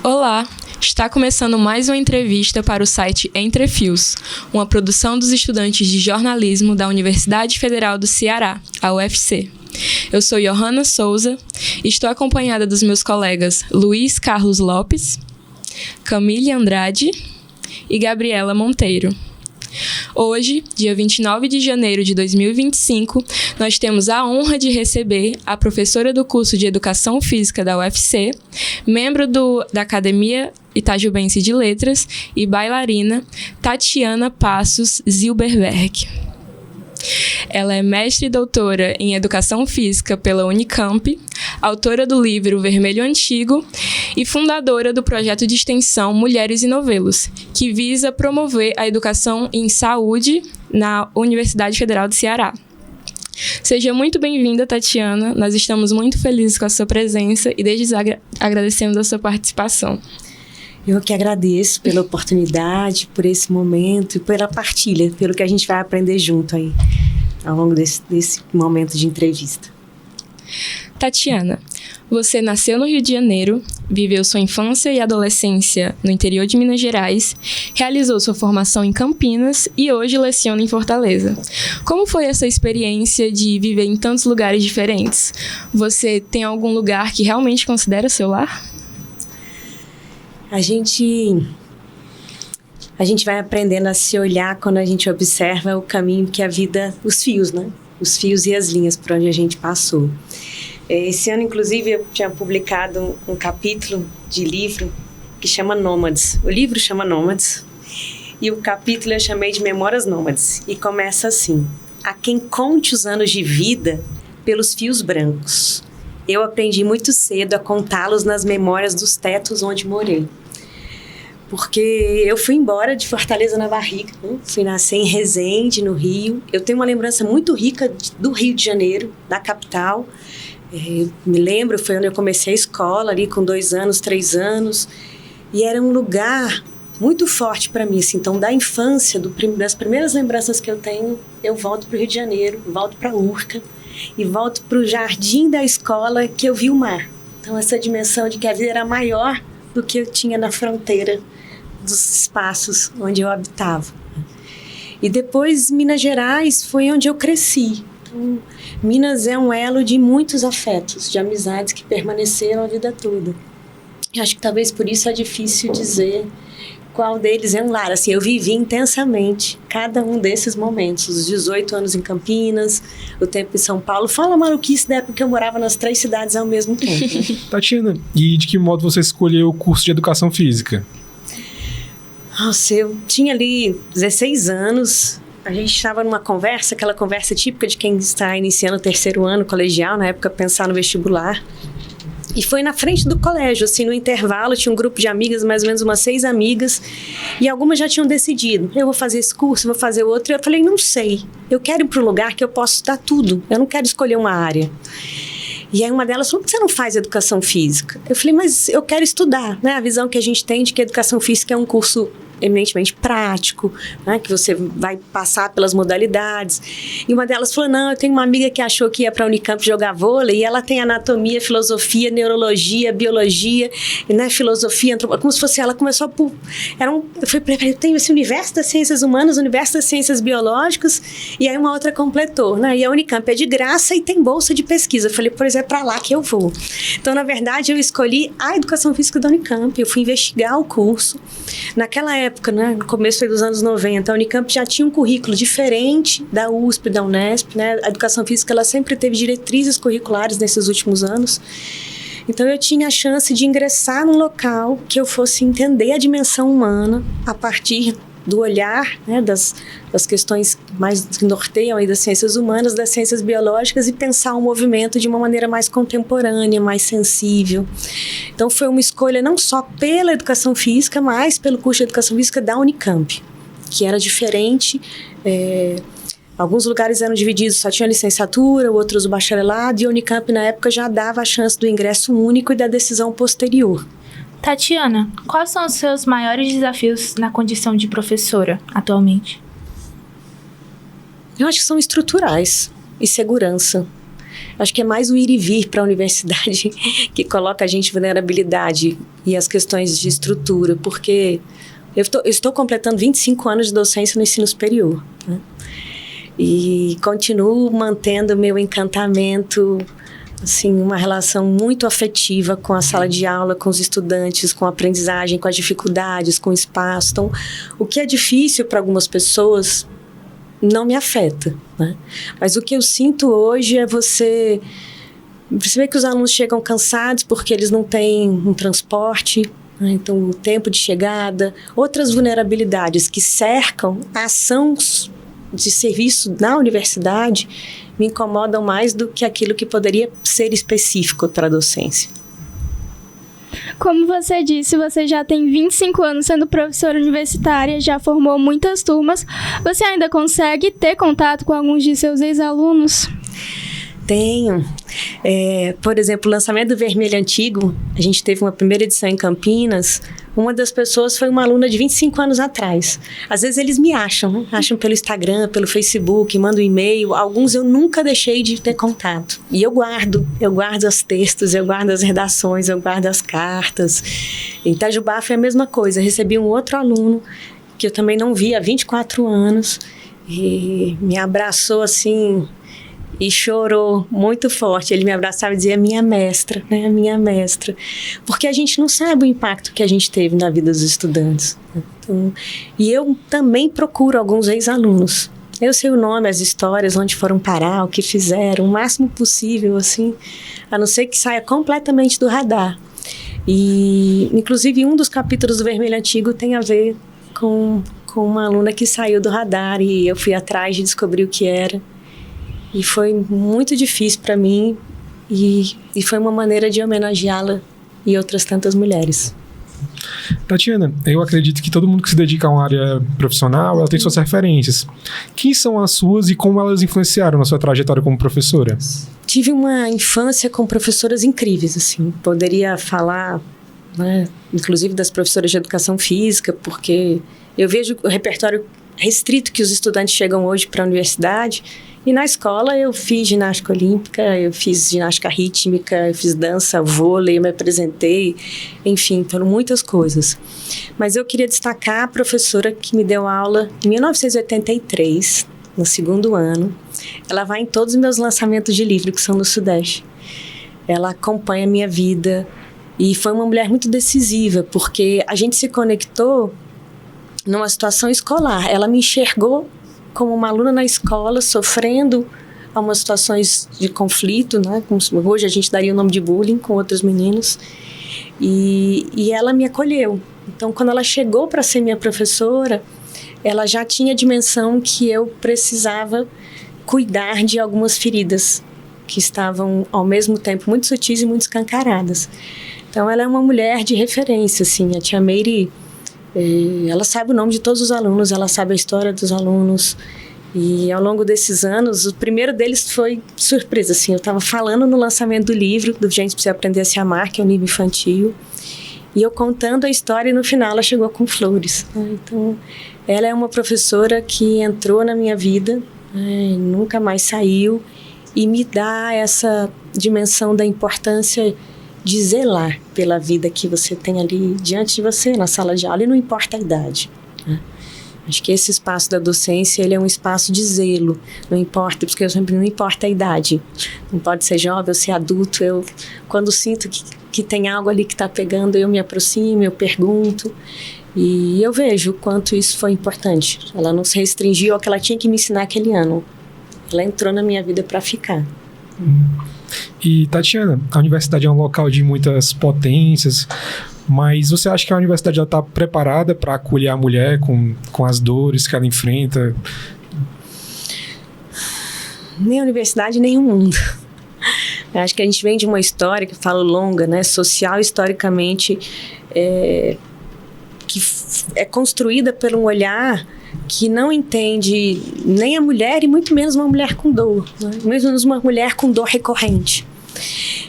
Olá! Está começando mais uma entrevista para o site Entre Fios, uma produção dos estudantes de jornalismo da Universidade Federal do Ceará, a UFC. Eu sou Johanna Souza e estou acompanhada dos meus colegas Luiz Carlos Lopes, Camille Andrade e Gabriela Monteiro. Hoje, dia 29 de janeiro de 2025, nós temos a honra de receber a professora do curso de Educação Física da UFC, membro da Academia Itajubense de Letras e bailarina Tatiana Passos Zilberberg. Ela é mestre e doutora em Educação Física pela Unicamp, autora do livro Vermelho Antigo e fundadora do projeto de extensão Mulheres e Novelos, que visa promover a educação em saúde na Universidade Federal do Ceará. Seja muito bem-vinda, Tatiana. Nós estamos muito felizes com a sua presença e desde já agradecemos a sua participação. Eu que agradeço pela oportunidade, por esse momento e pela partilha, pelo que a gente vai aprender junto aí ao longo desse momento de entrevista. Tatiana, você nasceu no Rio de Janeiro, viveu sua infância e adolescência no interior de Minas Gerais, realizou sua formação em Campinas e hoje leciona em Fortaleza. Como foi essa experiência de viver em tantos lugares diferentes? Você tem algum lugar que realmente considera seu lar? A gente vai aprendendo a se olhar quando a gente observa o caminho que a vida, os fios, né? Os fios e as linhas por onde a gente passou. Esse ano, inclusive, eu tinha publicado um capítulo de livro que chama Nômades. O livro chama Nômades e o capítulo eu chamei de Memórias Nômades. E começa assim: a quem conte os anos de vida pelos fios brancos. Eu aprendi muito cedo a contá-los nas memórias dos tetos onde morei. Porque eu fui embora de Fortaleza na barriga, né? Fui nascer em Resende, no Rio. Eu tenho uma lembrança muito rica do Rio de Janeiro, da capital. Eu me lembro, foi onde eu comecei a escola, ali com 2 anos, 3 anos. E era um lugar muito forte para mim. Assim. Então, da infância, das primeiras lembranças que eu tenho, eu volto para o Rio de Janeiro, volto para a Urca e volto para o jardim da escola que eu vi o mar. Então, essa dimensão de que a vida era maior do que eu tinha na fronteira dos espaços onde eu habitava. E depois, Minas Gerais foi onde eu cresci. Então, Minas é um elo de muitos afetos, de amizades que permaneceram a vida toda. Eu acho que talvez por isso é difícil dizer qual deles é um lar. Assim, eu vivi intensamente cada um desses momentos. Os 18 anos em Campinas, o tempo em São Paulo. Fala maluquice da época que eu morava nas 3 cidades ao mesmo tempo. Né? Tatiana, e de que modo você escolheu o curso de Educação Física? Nossa, eu tinha ali 16 anos, a gente estava numa conversa, aquela conversa típica de quem está iniciando o 3º ano colegial, na época pensar no vestibular. E foi na frente do colégio, assim, no intervalo, tinha um grupo de amigas, mais ou menos umas 6 amigas, e algumas já tinham decidido, eu vou fazer esse curso, vou fazer outro, e eu falei, não sei, eu quero ir para um lugar que eu posso estudar tudo, eu não quero escolher uma área. E aí uma delas falou, por que você não faz educação física? Eu falei, mas eu quero estudar, né? A visão que a gente tem de que a educação física é um curso eminentemente prático, né? Que você vai passar pelas modalidades. E uma delas falou, não, eu tenho uma amiga que achou que ia para a Unicamp jogar vôlei e ela tem anatomia, filosofia, neurologia, biologia, né? Filosofia, antropologia, como se fosse ela começou por... eu tenho esse universo das ciências humanas, universo das ciências biológicas, e aí uma outra completou, né? E a Unicamp é de graça e tem bolsa de pesquisa. Eu falei, pois é para lá que eu vou. Então, na verdade, eu escolhi a educação física da Unicamp, eu fui investigar o curso. Naquela época, né, no começo dos anos 90, a Unicamp já tinha um currículo diferente da USP, da Unesp, né? A educação física ela sempre teve diretrizes curriculares nesses últimos anos. Então, eu tinha a chance de ingressar num local que eu fosse entender a dimensão humana a partir do olhar, né, das questões mais que norteiam aí das ciências humanas, das ciências biológicas e pensar o movimento de uma maneira mais contemporânea, mais sensível. Então, foi uma escolha não só pela educação física, mas pelo curso de educação física da Unicamp, que era diferente. Alguns lugares eram divididos, só tinha licenciatura, outros o bacharelado, e a Unicamp, na época, já dava a chance do ingresso único e da decisão posterior. Tatiana, quais são os seus maiores desafios na condição de professora atualmente? Eu acho que são estruturais. e segurança. Acho que é mais o ir e vir para a universidade que coloca a gente em vulnerabilidade e as questões de estrutura, porque eu estou completando 25 anos de docência no ensino superior, né? E continuo mantendo meu encantamento, assim, uma relação muito afetiva com a sala de aula, com os estudantes, com a aprendizagem, com as dificuldades, com o espaço. Então, o que é difícil para algumas pessoas não me afeta, né? Mas o que eu sinto hoje é você vê que os alunos chegam cansados porque eles não têm um transporte, né? Então, o tempo de chegada, outras vulnerabilidades que cercam a ação de serviço na universidade me incomodam mais do que aquilo que poderia ser específico para a docência. Como você disse, você já tem 25 anos sendo professora universitária, já formou muitas turmas. Você ainda consegue ter contato com alguns de seus ex-alunos? Tenho. Por exemplo, o lançamento do Vermelho Antigo, a gente teve uma primeira edição em Campinas. Uma das pessoas foi uma aluna de 25 anos atrás. Às vezes eles me acham, né? Acham pelo Instagram, pelo Facebook, mandam e-mail. Alguns eu nunca deixei de ter contato. E eu guardo os textos, eu guardo as redações, eu guardo as cartas. Em Itajubá foi a mesma coisa. Eu recebi um outro aluno que eu também não vi há 24 anos e me abraçou assim e chorou muito forte. Ele me abraçava e dizia: minha mestra, né? Minha mestra. Porque a gente não sabe o impacto que a gente teve na vida dos estudantes. Então, e eu também procuro alguns ex-alunos. Eu sei o nome, as histórias, onde foram parar, o que fizeram, o máximo possível, assim, a não ser que saia completamente do radar. E, inclusive, um dos capítulos do Vermelho Antigo tem a ver com uma aluna que saiu do radar e eu fui atrás de descobrir o que era. E foi muito difícil para mim e foi uma maneira de homenageá-la e outras tantas mulheres. Tatiana, eu acredito que todo mundo que se dedica a uma área profissional, ela tem suas referências. Quem são as suas e como elas influenciaram na sua trajetória como professora? Tive uma infância com professoras incríveis, assim. Poderia falar, né, inclusive das professoras de educação física, porque eu vejo o repertório restrito que os estudantes chegam hoje para a universidade. E na escola eu fiz ginástica olímpica, eu fiz ginástica rítmica, eu fiz dança, vôlei, eu me apresentei, enfim, foram muitas coisas. Mas eu queria destacar a professora que me deu aula em 1983, no 2º ano. Ela vai em todos os meus lançamentos de livro, que são no Sudeste. Ela acompanha a minha vida e foi uma mulher muito decisiva, porque a gente se conectou numa situação escolar. Ela me enxergou como uma aluna na escola, sofrendo algumas situações de conflito, né? Como hoje a gente daria o nome de bullying com outros meninos. E ela me acolheu. Então, quando ela chegou para ser minha professora, ela já tinha a dimensão que eu precisava cuidar de algumas feridas que estavam, ao mesmo tempo, muito sutis e muito escancaradas. Então, ela é uma mulher de referência, assim. A tia Meire, ela sabe o nome de todos os alunos, ela sabe a história dos alunos. E ao longo desses anos, o primeiro deles foi surpresa, assim. Eu estava falando no lançamento do livro, do Gente Precisa Aprender a Se Amar, que é um livro infantil. E eu contando a história e no final ela chegou com flores, né? Então, ela é uma professora que entrou na minha vida, né, nunca mais saiu, e me dá essa dimensão da importância de zelar pela vida que você tem ali diante de você, na sala de aula, e não importa a idade, né? Acho que esse espaço da docência, ele é um espaço de zelo, não importa, porque eu sempre não importa a idade, não pode ser jovem ou ser adulto. Eu, quando sinto que tem algo ali que está pegando, eu me aproximo, eu pergunto, e eu vejo o quanto isso foi importante. Ela não se restringiu ao que ela tinha que me ensinar aquele ano, ela entrou na minha vida para ficar. E, Tatiana, a universidade é um local de muitas potências, mas você acha que a universidade está preparada para acolher a mulher com as dores que ela enfrenta? Nem a universidade, nem o mundo. Eu acho que a gente vem de uma história que falo longa, né, social, historicamente, que é construída por um olhar que não entende nem a mulher e muito menos uma mulher com dor, né? Mesmo uma mulher com dor recorrente.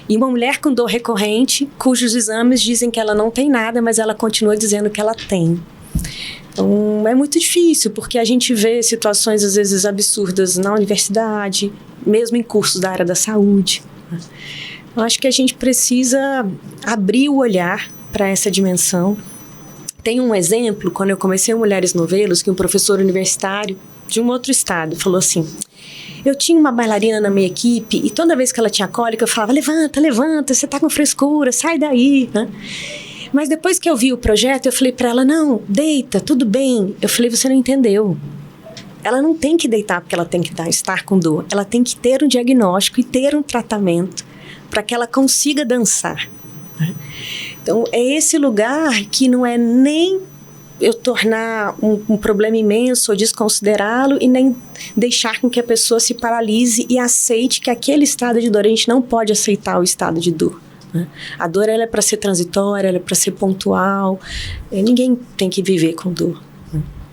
E uma mulher com dor recorrente, cujos exames dizem que ela não tem nada, mas ela continua dizendo que ela tem. Então, é muito difícil, porque a gente vê situações, às vezes, absurdas na universidade, mesmo em cursos da área da saúde. Eu acho que a gente precisa abrir o olhar para essa dimensão. Tem um exemplo, quando eu comecei o Mulheres Novelos, que um professor universitário de um outro estado falou assim: eu tinha uma bailarina na minha equipe e toda vez que ela tinha cólica eu falava: levanta, levanta, você tá com frescura, sai daí, né? Mas depois que eu vi o projeto, eu falei para ela: não, deita, tudo bem. Eu falei: você não entendeu. Ela não tem que deitar porque ela tem que estar com dor. Ela tem que ter um diagnóstico e ter um tratamento para que ela consiga dançar. Então, é esse lugar que não é nem eu tornar um problema imenso ou desconsiderá-lo e nem deixar com que a pessoa se paralise e aceite que aquele estado de dor, a gente não pode aceitar o estado de dor. A dor, ela é para ser transitória, ela é para ser pontual. Ninguém tem que viver com dor.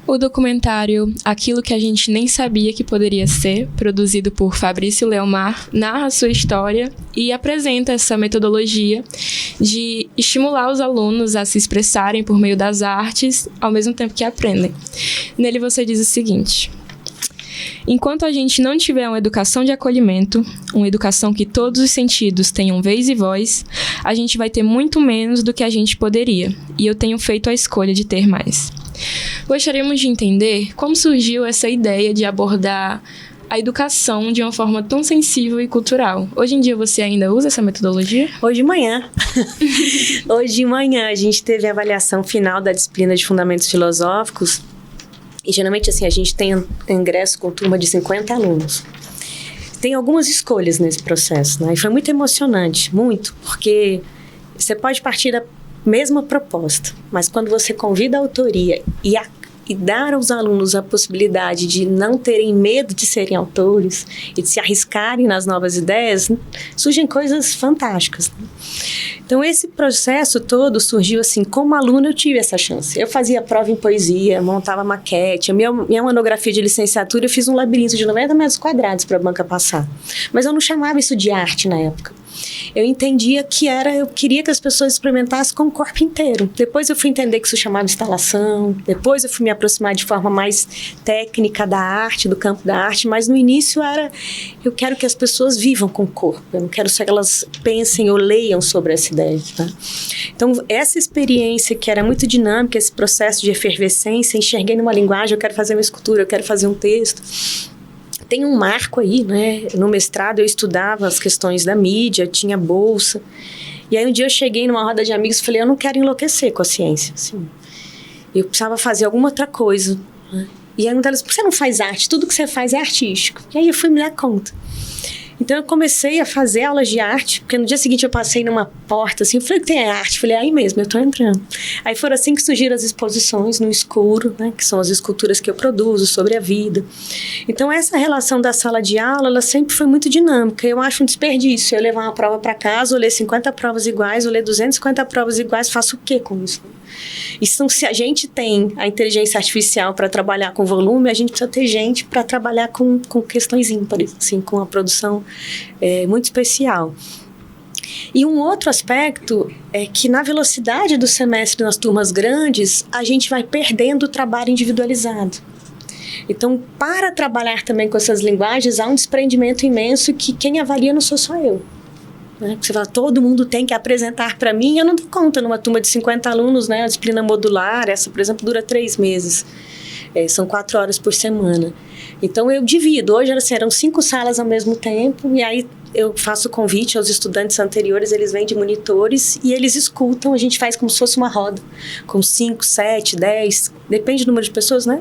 O documentário Aquilo que a gente nem sabia que poderia ser, produzido por Fabrício Leomar, narra sua história e apresenta essa metodologia de estimular os alunos a se expressarem por meio das artes, ao mesmo tempo que aprendem. Nele você diz o seguinte: enquanto a gente não tiver uma educação de acolhimento, uma educação que todos os sentidos tenham vez e voz, a gente vai ter muito menos do que a gente poderia, e eu tenho feito a escolha de ter mais. Gostaríamos de entender como surgiu essa ideia de abordar a educação de uma forma tão sensível e cultural. Hoje em dia você ainda usa essa metodologia? Hoje de manhã. Hoje de manhã a gente teve a avaliação final da disciplina de Fundamentos Filosóficos. E geralmente assim, a gente tem ingresso com turma de 50 alunos. Tem algumas escolhas nesse processo, né? E foi muito emocionante, muito, porque você pode partir da mesma proposta, mas quando você convida a autoria e dar aos alunos a possibilidade de não terem medo de serem autores e de se arriscarem nas novas ideias, surgem coisas fantásticas. Então, esse processo todo surgiu assim, como aluna eu tive essa chance. Eu fazia prova em poesia, montava maquete, a minha monografia de licenciatura eu fiz um labirinto de 90 metros quadrados para a banca passar. Mas eu não chamava isso de arte na época. Eu entendia que eu queria que as pessoas experimentassem com o corpo inteiro. Depois eu fui entender que isso chamava instalação, depois eu fui me aproximar de forma mais técnica da arte, do campo da arte, mas no início eu quero que as pessoas vivam com o corpo, eu não quero só que elas pensem ou leiam sobre essa ideia. Tá? Então, essa experiência que era muito dinâmica, esse processo de efervescência, enxerguei numa linguagem, eu quero fazer uma escultura, eu quero fazer um texto. Tem um marco aí, né? No mestrado eu estudava as questões da mídia, tinha bolsa. E aí um dia eu cheguei numa roda de amigos e falei: eu não quero enlouquecer com a ciência. Assim. Eu precisava fazer alguma outra coisa. Né? E aí um deles: por que você não faz arte? Tudo que você faz é artístico. E aí eu fui me dar conta. Então eu comecei a fazer aulas de arte, porque no dia seguinte eu passei numa porta assim, eu falei: tem arte? Eu falei: aí mesmo, eu tô entrando. Aí foram assim que surgiram as exposições no escuro, né, que são as esculturas que eu produzo sobre a vida. Então essa relação da sala de aula, ela sempre foi muito dinâmica. Eu acho um desperdício eu levar uma prova para casa, ou ler 50 provas iguais, ou ler 250 provas iguais, faço o quê com isso? Então, se a gente tem a inteligência artificial para trabalhar com volume, a gente precisa ter gente para trabalhar com questões ímpares, assim, com uma produção muito especial. E um outro aspecto é que na velocidade do semestre nas turmas grandes, a gente vai perdendo o trabalho individualizado. Então, para trabalhar também com essas linguagens, há um desprendimento imenso que quem avalia não sou só eu. Você fala: todo mundo tem que apresentar para mim. Eu não dou conta numa turma de 50 alunos, né? A disciplina modular, essa, por exemplo, dura 3 meses. São 4 horas por semana. Então, eu divido. Hoje eram 5 salas ao mesmo tempo. E aí, eu faço convite aos estudantes anteriores. Eles vêm de monitores e eles escutam. A gente faz como se fosse uma roda. Com 5, 7, 10. Depende do número de pessoas, né?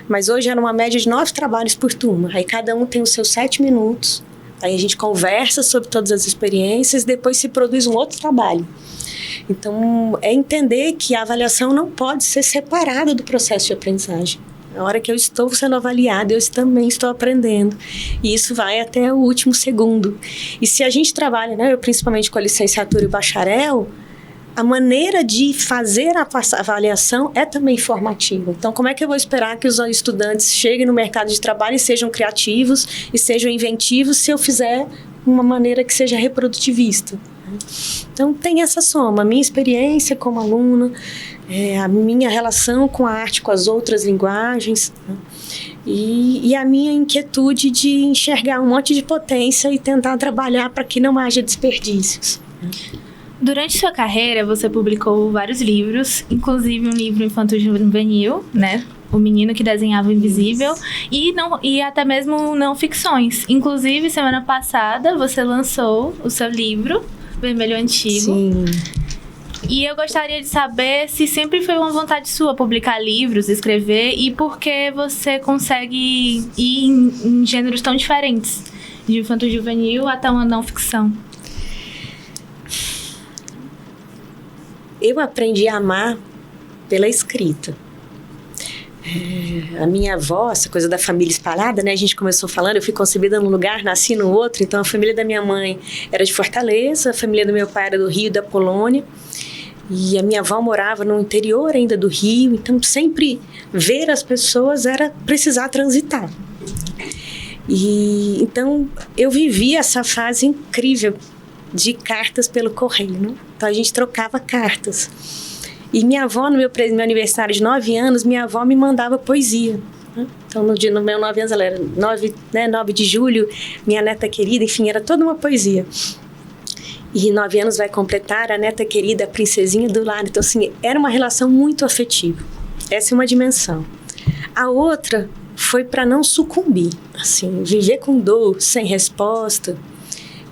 Mas hoje era uma média de 9 trabalhos por turma. Aí, cada um tem os seus 7 minutos. Aí a gente conversa sobre todas as experiências, depois se produz um outro trabalho. Então, é entender que a avaliação não pode ser separada do processo de aprendizagem. Na hora que eu estou sendo avaliada, eu também estou aprendendo. E isso vai até o último segundo. E se a gente trabalha, né, eu principalmente com a licenciatura e bacharel, a maneira de fazer a avaliação é também formativa. Então, como é que eu vou esperar que os estudantes cheguem no mercado de trabalho e sejam criativos e sejam inventivos se eu fizer uma maneira que seja reprodutivista? Então, tem essa soma. A minha experiência como aluna, a minha relação com a arte, com as outras linguagens. e a minha inquietude de enxergar um monte de potência e tentar trabalhar para que não haja desperdícios. Durante sua carreira, você publicou vários livros, inclusive um livro infanto-juvenil, né? O Menino que Desenhava o Invisível, e até mesmo não ficções. Inclusive, semana passada, você lançou o seu livro, Vermelho Antigo. Sim. E eu gostaria de saber se sempre foi uma vontade sua publicar livros, escrever, e por que você consegue ir em gêneros tão diferentes, de infanto-juvenil até uma não ficção. Eu aprendi a amar pela escrita. A minha avó, essa coisa da família espalhada, né? A gente começou falando, eu fui concebida num lugar, nasci no outro. Então, a família da minha mãe era de Fortaleza, a família do meu pai era do Rio, da Polônia. E a minha avó morava no interior ainda do Rio. Então, sempre ver as pessoas era precisar transitar. E então, eu vivi essa fase incrível de cartas pelo correio, né? Então, a gente trocava cartas. E minha avó, no meu aniversário de 9 anos, minha avó me mandava poesia. Né? Então, no meu 9 anos, ela era 9 de julho, minha neta querida, enfim, era toda uma poesia. E 9 anos vai completar a neta querida, a princesinha do lar. Então, assim, era uma relação muito afetiva. Essa é uma dimensão. A outra foi para não sucumbir, assim, viver com dor, sem resposta,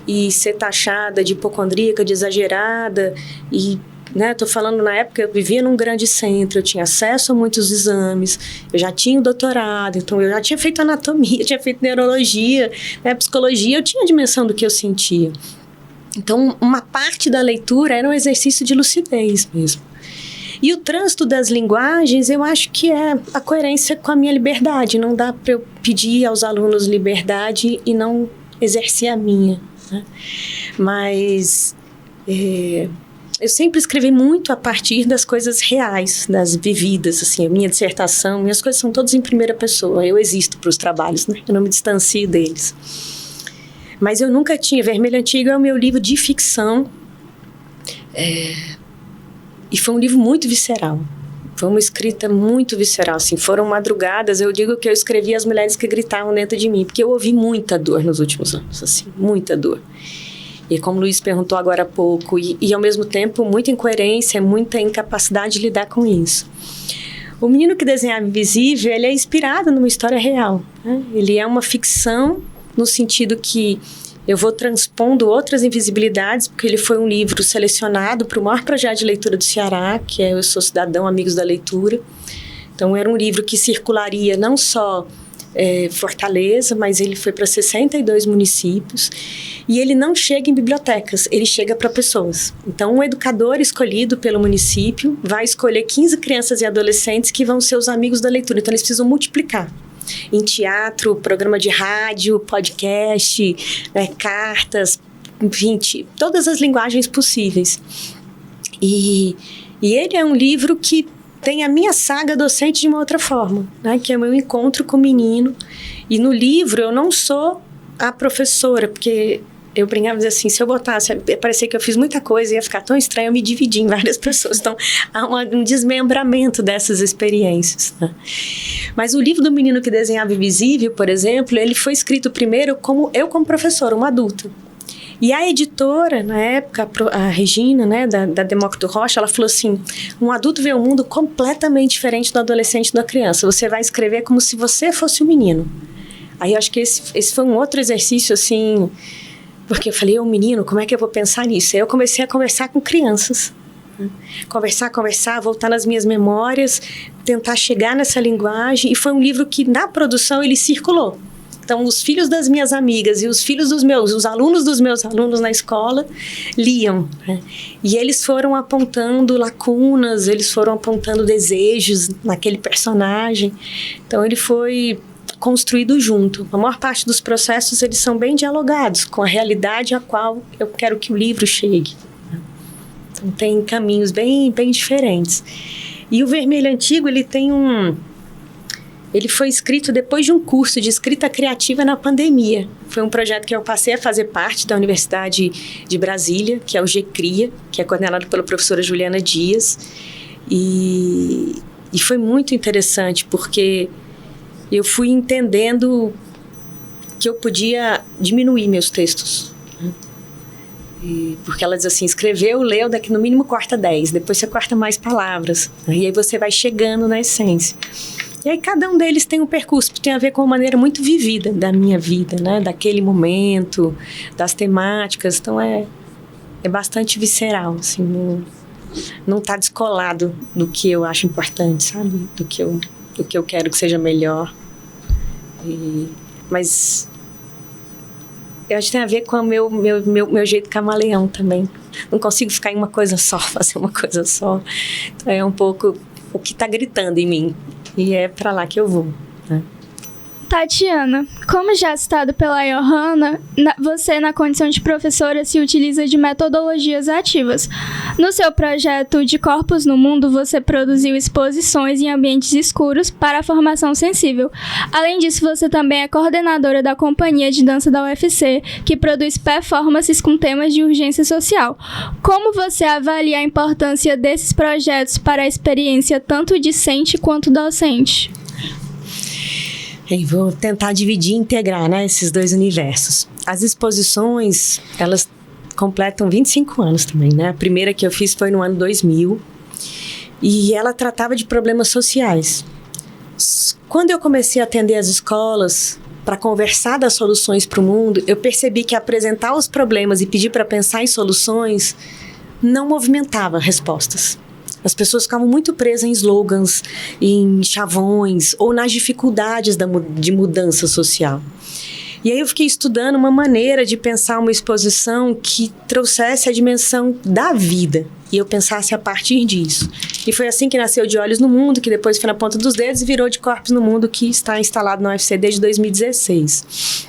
e ser taxada de hipocondríaca, de exagerada, e... Estou falando, na época, eu vivia num grande centro, eu tinha acesso a muitos exames, eu já tinha o doutorado, então eu já tinha feito anatomia, tinha feito neurologia, psicologia, eu tinha a dimensão do que eu sentia. Então, uma parte da leitura era um exercício de lucidez mesmo. E o trânsito das linguagens, eu acho que é a coerência com a minha liberdade. Não dá para eu pedir aos alunos liberdade e não exercer a minha, né? Mas... eu sempre escrevi muito a partir das coisas reais, das vividas, assim, a minha dissertação, minhas coisas são todas em primeira pessoa, eu existo para os trabalhos, né? Eu não me distancio deles. Mas eu nunca tinha, Vermelho Antigo é o meu livro de ficção, e foi um livro muito visceral, foi uma escrita muito visceral, assim, foram madrugadas, eu digo que eu escrevi as mulheres que gritavam dentro de mim, porque eu ouvi muita dor nos últimos anos, assim, muita dor. E como o Luiz perguntou agora há pouco, e ao mesmo tempo muita incoerência, muita incapacidade de lidar com isso. O Menino que Desenhava Invisível, ele é inspirado numa história real, né? Ele é uma ficção no sentido que eu vou transpondo outras invisibilidades, porque ele foi um livro selecionado para o maior projeto de leitura do Ceará, que é Eu Sou Cidadão, Amigos da Leitura. Então era um livro que circularia não só Fortaleza, mas ele foi para 62 municípios. E ele não chega em bibliotecas, ele chega para pessoas. Então, um educador escolhido pelo município vai escolher 15 crianças e adolescentes que vão ser os amigos da leitura. Então, eles precisam multiplicar. Em teatro, programa de rádio, podcast, cartas, enfim, todas as linguagens possíveis. E ele é um livro que tem a minha saga docente de uma outra forma, né? Que é o meu encontro com o menino. E no livro eu não sou a professora, porque eu brincava dizer assim, se eu botasse, parecia que eu fiz muita coisa, ia ficar tão estranho, eu me dividi em várias pessoas. Então, há um desmembramento dessas experiências, né? Mas o livro do Menino que Desenhava Invisível, por exemplo, ele foi escrito primeiro como professora, uma adulta. E a editora, na época, a Regina, né, da Demócrito Rocha, ela falou assim, um adulto vê um mundo completamente diferente do adolescente e da criança. Você vai escrever como se você fosse um menino. Aí eu acho que esse foi um outro exercício, assim, porque eu falei, menino, como é que eu vou pensar nisso? Aí eu comecei a conversar com crianças. Né? Conversar, voltar nas minhas memórias, tentar chegar nessa linguagem. E foi um livro que, na produção, ele circulou. Então, os filhos das minhas amigas e os filhos os alunos dos meus alunos na escola liam, né? E eles foram apontando lacunas, eles foram apontando desejos naquele personagem. Então, ele foi construído junto. A maior parte dos processos, eles são bem dialogados com a realidade a qual eu quero que o livro chegue. Então, tem caminhos bem, bem diferentes. E o Vermelho Antigo, ele foi escrito depois de um curso de escrita criativa na pandemia. Foi um projeto que eu passei a fazer parte da Universidade de Brasília, que é o GCRIA, que é coordenado pela professora Juliana Dias. E foi muito interessante, porque eu fui entendendo que eu podia diminuir meus textos. Porque ela diz assim, escreveu, leu, daqui no mínimo corta 10, depois você corta mais palavras. E aí você vai chegando na essência. E aí cada um deles tem um percurso que tem a ver com uma maneira muito vivida da minha vida, né? Daquele momento, das temáticas. Então é bastante visceral, assim, não tá descolado do que eu acho importante, sabe? Do que eu quero que seja melhor. Mas eu acho que tem a ver com o meu jeito camaleão também. Não consigo ficar em uma coisa só, fazer uma coisa só. Então é um pouco o que tá gritando em mim. E é para lá que eu vou, né? Tatiana, como já citado pela Johanna, você, na condição de professora, se utiliza de metodologias ativas. No seu projeto de Corpos no Mundo, você produziu exposições em ambientes escuros para a formação sensível. Além disso, você também é coordenadora da Companhia de Dança da UFC, que produz performances com temas de urgência social. Como você avalia a importância desses projetos para a experiência tanto discente quanto docente? Vou tentar dividir e integrar, né, esses dois universos. As exposições, elas completam 25 anos também, né? A primeira que eu fiz foi no ano 2000 e ela tratava de problemas sociais. Quando eu comecei a atender as escolas para conversar das soluções para o mundo, eu percebi que apresentar os problemas e pedir para pensar em soluções não movimentava respostas. As pessoas ficavam muito presas em slogans, em chavões ou nas dificuldades de mudança social. E aí eu fiquei estudando uma maneira de pensar uma exposição que trouxesse a dimensão da vida. E eu pensasse a partir disso. E foi assim que nasceu De Olhos no Mundo, que depois foi na ponta dos dedos e virou De Corpos no Mundo, que está instalado na UFC desde 2016.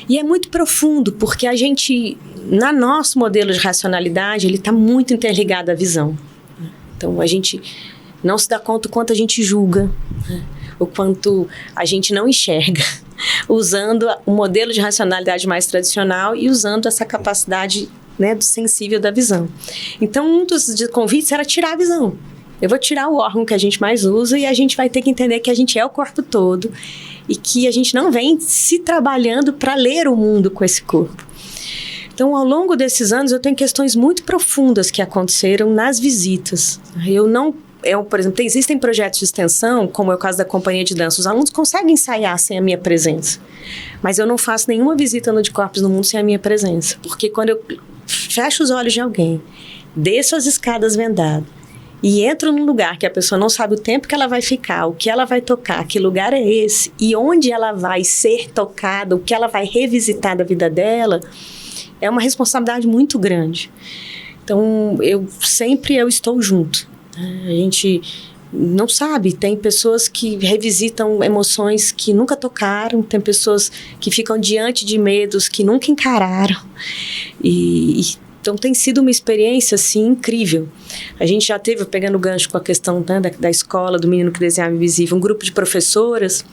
E é muito profundo, porque a gente, no nosso modelo de racionalidade, ele está muito interligado à visão. Então, a gente não se dá conta o quanto a gente julga, né? O quanto a gente não enxerga, usando o modelo de racionalidade mais tradicional e usando essa capacidade, né, do sensível da visão. Então, um dos convites era tirar a visão. Eu vou tirar o órgão que a gente mais usa e a gente vai ter que entender que a gente é o corpo todo e que a gente não vem se trabalhando para ler o mundo com esse corpo. Então, ao longo desses anos, eu tenho questões muito profundas que aconteceram nas visitas. Por exemplo, existem projetos de extensão, como é o caso da Companhia de Dança. Os alunos conseguem ensaiar sem a minha presença. Mas eu não faço nenhuma visita no De Corpos no Mundo sem a minha presença. Porque quando eu fecho os olhos de alguém, desço as escadas vendado e entro num lugar que a pessoa não sabe o tempo que ela vai ficar, o que ela vai tocar, que lugar é esse, e onde ela vai ser tocada, o que ela vai revisitar da vida dela, é uma responsabilidade muito grande. Então, eu estou junto. A gente não sabe, tem pessoas que revisitam emoções que nunca tocaram, tem pessoas que ficam diante de medos que nunca encararam. Então, tem sido uma experiência, assim, incrível. A gente já teve, pegando o gancho com a questão, né, da escola, do Menino que Desenhava Invisível, um grupo de professoras.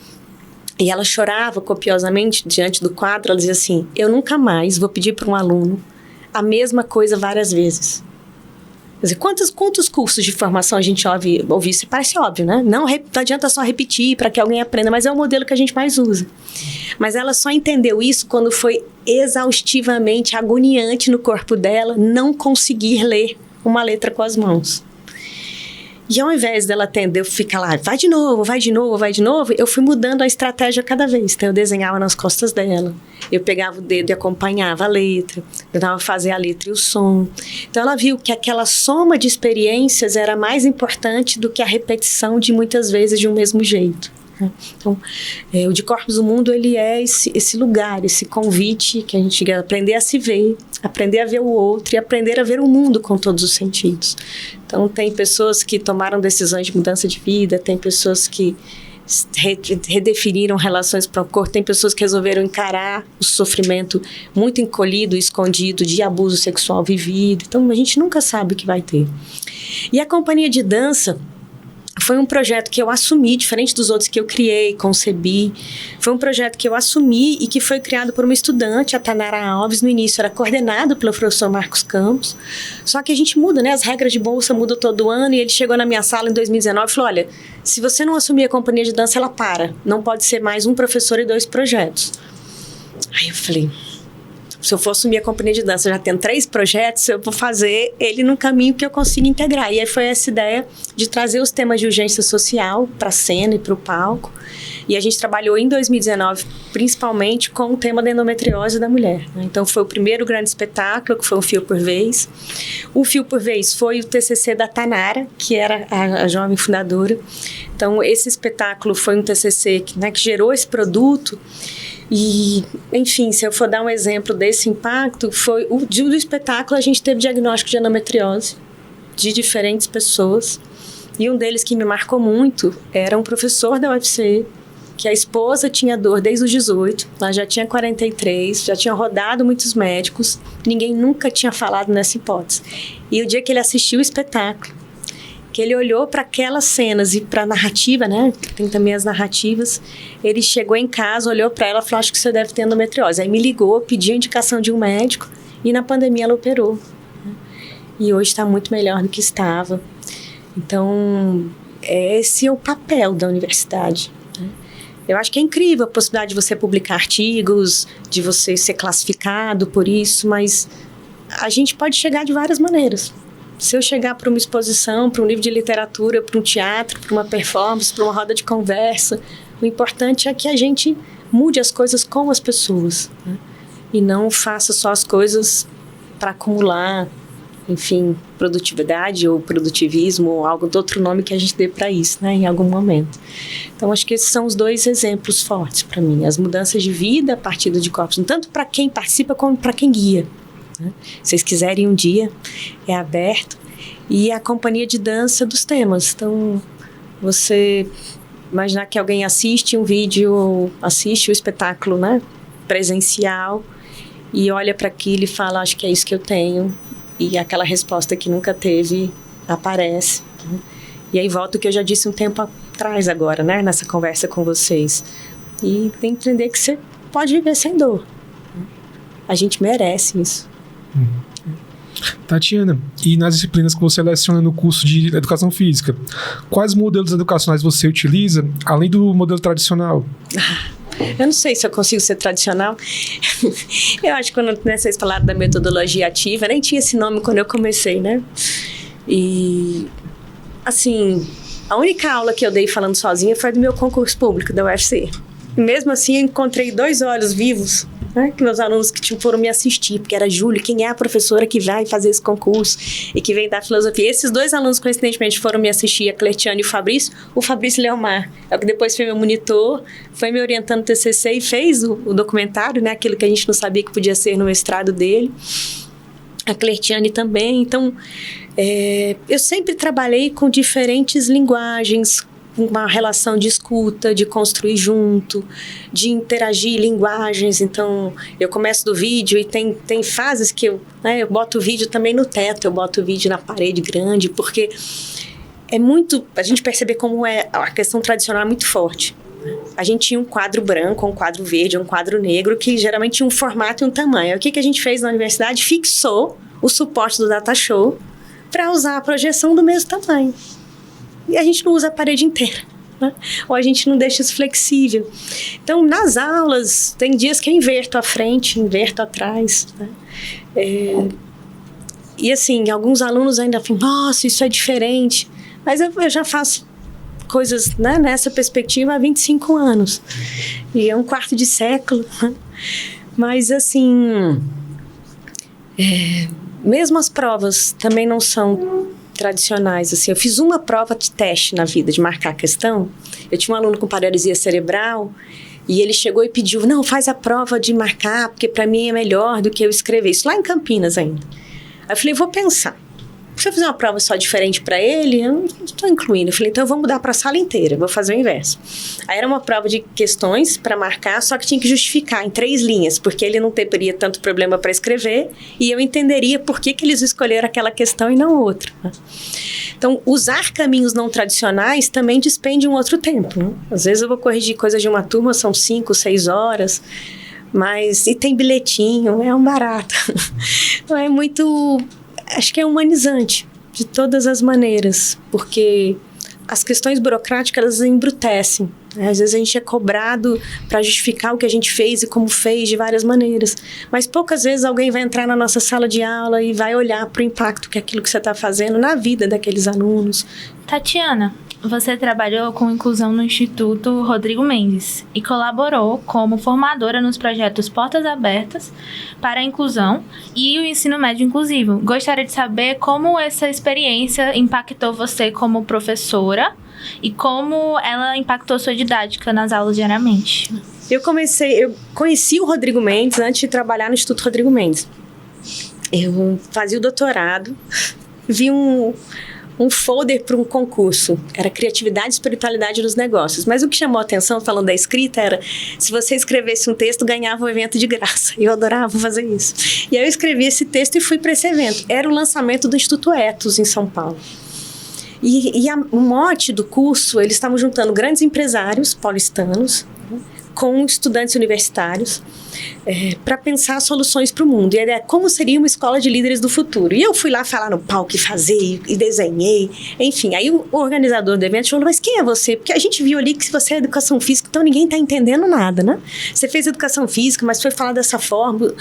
E ela chorava copiosamente diante do quadro. Ela dizia assim, eu nunca mais vou pedir para um aluno a mesma coisa várias vezes. Quer dizer, quantos cursos de formação a gente ouve isso? Parece óbvio, né? Não adianta só repetir para que alguém aprenda, mas é o modelo que a gente mais usa. Mas ela só entendeu isso quando foi exaustivamente agoniante no corpo dela não conseguir ler uma letra com as mãos. E ao invés dela atender, eu ficar lá, vai de novo, eu fui mudando a estratégia cada vez. Então, eu desenhava nas costas dela, eu pegava o dedo e acompanhava a letra, eu tentava fazer a letra e o som. Então, ela viu que aquela soma de experiências era mais importante do que a repetição de muitas vezes de um mesmo jeito. Então, o De Corpos no Mundo, ele é esse lugar, esse convite que a gente quer aprender a se ver, aprender a ver o outro e aprender a ver o mundo com todos os sentidos. Então, tem pessoas que tomaram decisões de mudança de vida, tem pessoas que redefiniram relações para o corpo, tem pessoas que resolveram encarar o sofrimento muito encolhido, escondido, de abuso sexual vivido. Então, a gente nunca sabe o que vai ter. E a Companhia de Dança, foi um projeto que eu assumi, diferente dos outros que eu criei, concebi. Foi um projeto que eu assumi e que foi criado por uma estudante, a Tanara Alves. No início era coordenado pelo professor Marcos Campos. Só que a gente muda, né? As regras de bolsa mudam todo ano. E ele chegou na minha sala em 2019 e falou, olha, se você não assumir a companhia de dança, ela para. Não pode ser mais um professor e 2 projetos. Aí eu falei, se eu for assumir a companhia de dança, já tendo 3 projetos, eu vou fazer ele num caminho que eu consiga integrar. E aí foi essa ideia de trazer os temas de urgência social para a cena e para o palco. E a gente trabalhou em 2019, principalmente com o tema da endometriose da mulher. Então foi o primeiro grande espetáculo, que foi o Fio por Vez. O Fio por Vez foi o TCC da Tanara, que era a jovem fundadora. Então esse espetáculo foi um TCC que gerou esse produto. E, enfim, se eu for dar um exemplo desse impacto, foi do espetáculo a gente teve diagnóstico de endometriose de diferentes pessoas. E um deles que me marcou muito era um professor da UFC, que a esposa tinha dor desde os 18, ela já tinha 43, já tinha rodado muitos médicos, ninguém nunca tinha falado nessa hipótese. E o dia que ele assistiu o espetáculo, que ele olhou para aquelas cenas e para a narrativa, né? Tem também as narrativas. Ele chegou em casa, olhou para ela e falou, acho que você deve ter endometriose. Aí me ligou, pediu a indicação de um médico e na pandemia ela operou. E hoje está muito melhor do que estava. Então, esse é o papel da universidade. Eu acho que é incrível a possibilidade de você publicar artigos, de você ser classificado por isso, mas a gente pode chegar de várias maneiras. Se eu chegar para uma exposição, para um livro de literatura, para um teatro, para uma performance, para uma roda de conversa, o importante é que a gente mude as coisas com as pessoas, né? E não faça só as coisas para acumular, enfim, produtividade ou produtivismo ou algo de outro nome que a gente dê para isso, né, em algum momento. Então, acho que esses são os 2 exemplos fortes para mim. As mudanças de vida a partir de corpos, tanto para quem participa como para quem guia. Se vocês quiserem um dia, é aberto. E a companhia de dança dos temas. Então, você imaginar que alguém assiste um vídeo ou assiste o espetáculo, né, presencial e olha para aquilo e fala, acho que é isso que eu tenho. E aquela resposta que nunca teve aparece. E aí volta o que eu já disse um tempo atrás agora, né, nessa conversa com vocês. E tem que entender que você pode viver sem dor. A gente merece isso. Tatiana, e nas disciplinas que você leciona no curso de Educação Física, quais modelos educacionais você utiliza, além do modelo tradicional? Eu não sei se eu consigo ser tradicional. Eu acho que quando vocês falaram da metodologia ativa, nem tinha esse nome quando eu comecei, né? E, assim, a única aula que eu dei falando sozinha foi do meu concurso público da UFC. E mesmo assim, eu encontrei 2 olhos vivos, né, que meus alunos que foram me assistir, porque era Júlia, quem é a professora que vai fazer esse concurso e que vem dar filosofia. Esses 2 alunos, coincidentemente, foram me assistir, a Clertiane e o Fabrício Leomar, é o que depois foi meu monitor, foi me orientando no TCC e fez o documentário, né, aquilo que a gente não sabia que podia ser no mestrado dele. A Clertiane também. Então, eu sempre trabalhei com diferentes linguagens, uma relação de escuta, de construir junto, de interagir linguagens. Então, eu começo do vídeo e tem fases que eu boto o vídeo também no teto, eu boto o vídeo na parede grande, porque é muito... A gente perceber como a questão tradicional é muito forte. A gente tinha um quadro branco, um quadro verde, um quadro negro, que geralmente tinha um formato e um tamanho. O que a gente fez na universidade? Fixou o suporte do data show para usar a projeção do mesmo tamanho. E a gente não usa a parede inteira, né? Ou a gente não deixa isso flexível. Então, nas aulas, tem dias que eu inverto à frente, inverto atrás, né? E assim, alguns alunos ainda falam, nossa, isso é diferente. Mas eu já faço coisas, né, nessa perspectiva há 25 anos. E é um quarto de século, né? Mas assim, mesmo as provas também não são tradicionais, assim. Eu fiz uma prova de teste na vida, de marcar a questão. Eu tinha um aluno com paralisia cerebral e ele chegou e pediu, não, faz a prova de marcar, porque para mim é melhor do que eu escrever. Isso lá em Campinas ainda. Aí eu falei, vou pensar. se eu fizer uma prova só diferente para ele, eu não estou incluindo. Eu falei, então eu vou mudar para a sala inteira, vou fazer o inverso. Aí era uma prova de questões para marcar, só que tinha que justificar em 3 linhas, porque ele não teria tanto problema para escrever e eu entenderia por que eles escolheram aquela questão e não outra. Né? Então, usar caminhos não tradicionais também despende um outro tempo. Né? Às vezes eu vou corrigir coisas de uma turma, são 5, 6 horas, mas e tem bilhetinho, é um barato. Então é muito... Acho que é humanizante, de todas as maneiras, porque as questões burocráticas, elas embrutecem. Né? Às vezes a gente é cobrado para justificar o que a gente fez e como fez de várias maneiras. Mas poucas vezes alguém vai entrar na nossa sala de aula e vai olhar para o impacto que aquilo que você está fazendo na vida daqueles alunos. Tatiana, você trabalhou com inclusão no Instituto Rodrigo Mendes e colaborou como formadora nos projetos Portas Abertas para a Inclusão e o Ensino Médio Inclusivo. Gostaria de saber como essa experiência impactou você como professora e como ela impactou sua didática nas aulas diariamente. Eu conheci o Rodrigo Mendes antes de trabalhar no Instituto Rodrigo Mendes. Eu fazia o doutorado, vi um folder para um concurso, era Criatividade e Espiritualidade nos Negócios. Mas o que chamou a atenção, falando da escrita, era se você escrevesse um texto, ganhava um evento de graça. E eu adorava fazer isso. E aí eu escrevi esse texto e fui para esse evento. Era o lançamento do Instituto Ethos, em São Paulo. O mote do curso, eles estavam juntando grandes empresários paulistanos com estudantes universitários para pensar soluções para o mundo. E a ideia é como seria uma escola de líderes do futuro. E eu fui lá falar no palco e fazer, e desenhei, enfim. Aí o organizador do evento falou, mas quem é você? Porque a gente viu ali que você é educação física, então ninguém está entendendo nada, né? Você fez educação física, mas foi falar dessa forma.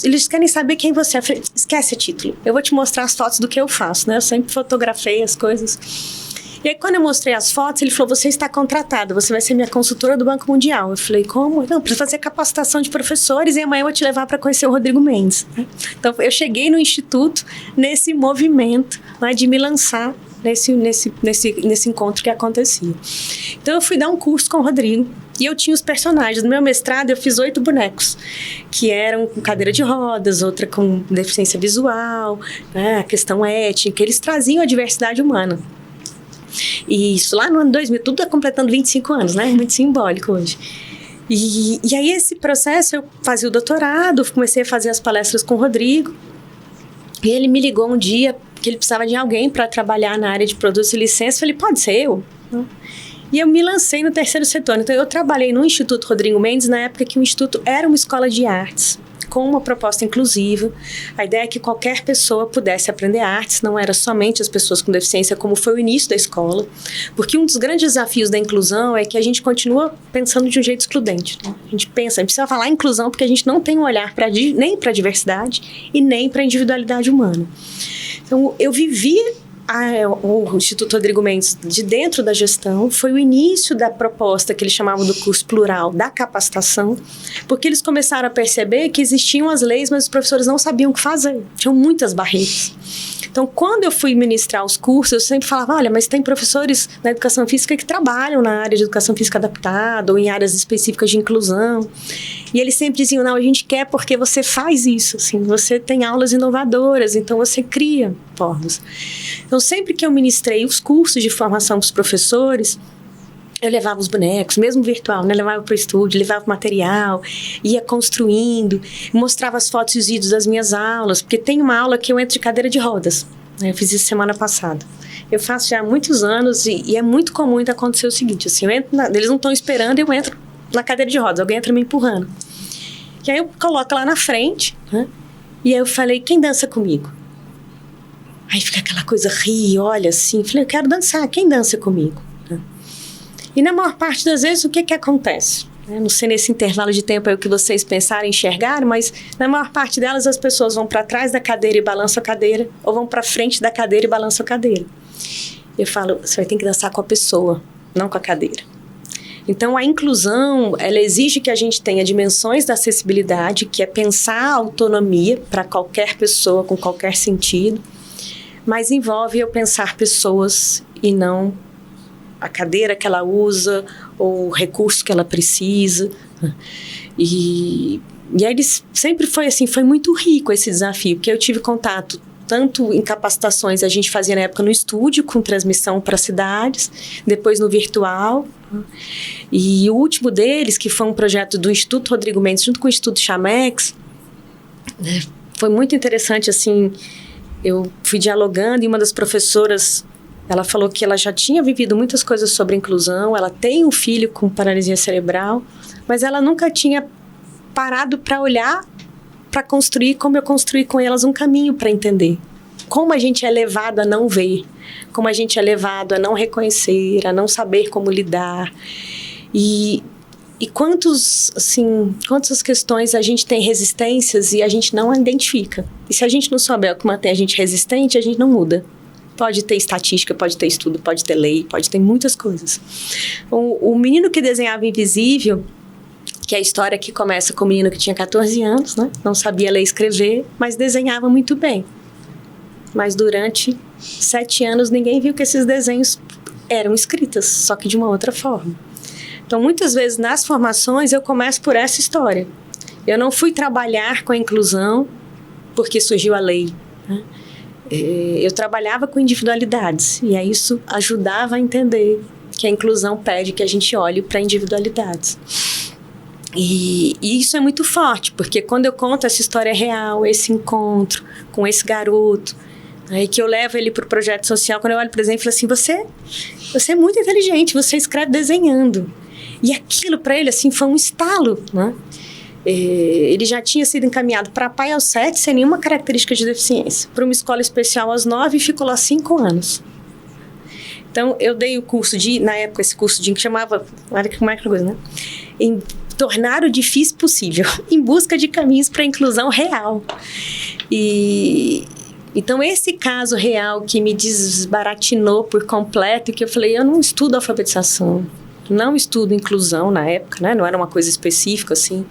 Eles querem saber quem você é. Eu falei, esquece o título. Eu vou te mostrar as fotos do que eu faço, né? Eu sempre fotografei as coisas. E aí, quando eu mostrei as fotos, ele falou, você está contratada, você vai ser minha consultora do Banco Mundial. Eu falei, como? Não, para fazer capacitação de professores e amanhã eu vou te levar para conhecer o Rodrigo Mendes. Então, eu cheguei no Instituto nesse movimento, né, de me lançar nesse encontro que acontecia. Então, eu fui dar um curso com o Rodrigo e eu tinha os personagens. No meu mestrado, eu fiz 8 bonecos, que eram com cadeira de rodas, outra com deficiência visual, né, a questão étnica. Eles traziam a diversidade humana. E isso lá no ano 2000, tudo está completando 25 anos, né? Muito simbólico hoje. E aí esse processo, eu fazia o doutorado, comecei a fazer as palestras com o Rodrigo. E ele me ligou um dia que ele precisava de alguém para trabalhar na área de produtos e licença. Eu falei, pode ser eu? E eu me lancei no terceiro setor. Então eu trabalhei no Instituto Rodrigo Mendes na época que o Instituto era uma escola de artes, com uma proposta inclusiva. A ideia é que qualquer pessoa pudesse aprender artes, não era somente as pessoas com deficiência, como foi o início da escola, porque um dos grandes desafios da inclusão é que a gente continua pensando de um jeito excludente. Né? A gente precisa falar inclusão porque a gente não tem um olhar nem para a diversidade e nem para a individualidade humana. Então, eu vivi o Instituto Rodrigo Mendes de dentro da gestão, foi o início da proposta que eles chamavam do curso plural, da capacitação, porque eles começaram a perceber que existiam as leis, mas os professores não sabiam o que fazer, tinham muitas barreiras. Então, quando eu fui ministrar os cursos, eu sempre falava, olha, mas tem professores na educação física que trabalham na área de educação física adaptada ou em áreas específicas de inclusão. E eles sempre diziam, não, a gente quer porque você faz isso, assim, você tem aulas inovadoras, então você cria formas. Então, sempre que eu ministrei os cursos de formação para os professores, eu levava os bonecos, mesmo virtual, né? Levava para o estúdio, levava o material, ia construindo, mostrava as fotos e os vídeos das minhas aulas, porque tem uma aula que eu entro de cadeira de rodas, né? Eu fiz isso semana passada. Eu faço já há muitos anos e é muito comum acontecer o seguinte, assim, eles não estão esperando, eu entro na cadeira de rodas, alguém entra me empurrando. E aí eu coloco lá na frente, né? E aí eu falei, quem dança comigo? Aí fica aquela coisa, ri, olha assim, falei, eu quero dançar, quem dança comigo? E na maior parte das vezes, o que acontece? Não sei nesse intervalo de tempo aí o que vocês pensaram, enxergaram, mas na maior parte delas as pessoas vão para trás da cadeira e balançam a cadeira, ou vão para frente da cadeira e balançam a cadeira. Eu falo, você vai ter que dançar com a pessoa, não com a cadeira. Então, a inclusão, ela exige que a gente tenha dimensões da acessibilidade, que é pensar a autonomia para qualquer pessoa, com qualquer sentido, mas envolve eu pensar pessoas e não a cadeira que ela usa ou o recurso que ela precisa. E aí sempre foi assim, foi muito rico esse desafio, porque eu tive contato tanto em capacitações, a gente fazia na época no estúdio, com transmissão para cidades, depois no virtual. E o último deles, que foi um projeto do Instituto Rodrigo Mendes, junto com o Instituto Chamex, foi muito interessante, assim, eu fui dialogando e uma das professoras, ela falou que ela já tinha vivido muitas coisas sobre inclusão, ela tem um filho com paralisia cerebral, mas ela nunca tinha parado para olhar, para construir, como eu construí com elas um caminho para entender. Como a gente é levado a não ver, como a gente é levado a não reconhecer, a não saber como lidar. E quantas questões a gente tem resistências e a gente não identifica. E se a gente não souber o que mantém a gente resistente, a gente não muda. Pode ter estatística, pode ter estudo, pode ter lei, pode ter muitas coisas. O menino que desenhava invisível, que é a história que começa com o menino que tinha 14 anos, né? Não sabia ler e escrever, mas desenhava muito bem. Mas durante 7 anos ninguém viu que esses desenhos eram escritas, só que de uma outra forma. Então, muitas vezes nas formações eu começo por essa história. Eu não fui trabalhar com a inclusão porque surgiu a lei, né? Eu trabalhava com individualidades e aí isso ajudava a entender que a inclusão pede que a gente olhe para individualidades. E isso é muito forte, porque quando eu conto essa história real, esse encontro com esse garoto, aí que eu levo ele para o projeto social, quando eu olho para ele e falo assim, você é muito inteligente, você escreve desenhando. E aquilo para ele assim, foi um estalo, né? Ele já tinha sido encaminhado para Pai aos 7, sem nenhuma característica de deficiência, para uma escola especial aos 9 e ficou lá 5 anos. Então, eu dei o curso na época, esse curso que chamava, olha como é que coisa, né? Em tornar o difícil possível, em busca de caminhos para a inclusão real. Então, esse caso real que me desbaratinou por completo, que eu falei, eu não estudo alfabetização, não estudo inclusão na época, né? Não era uma coisa específica, assim.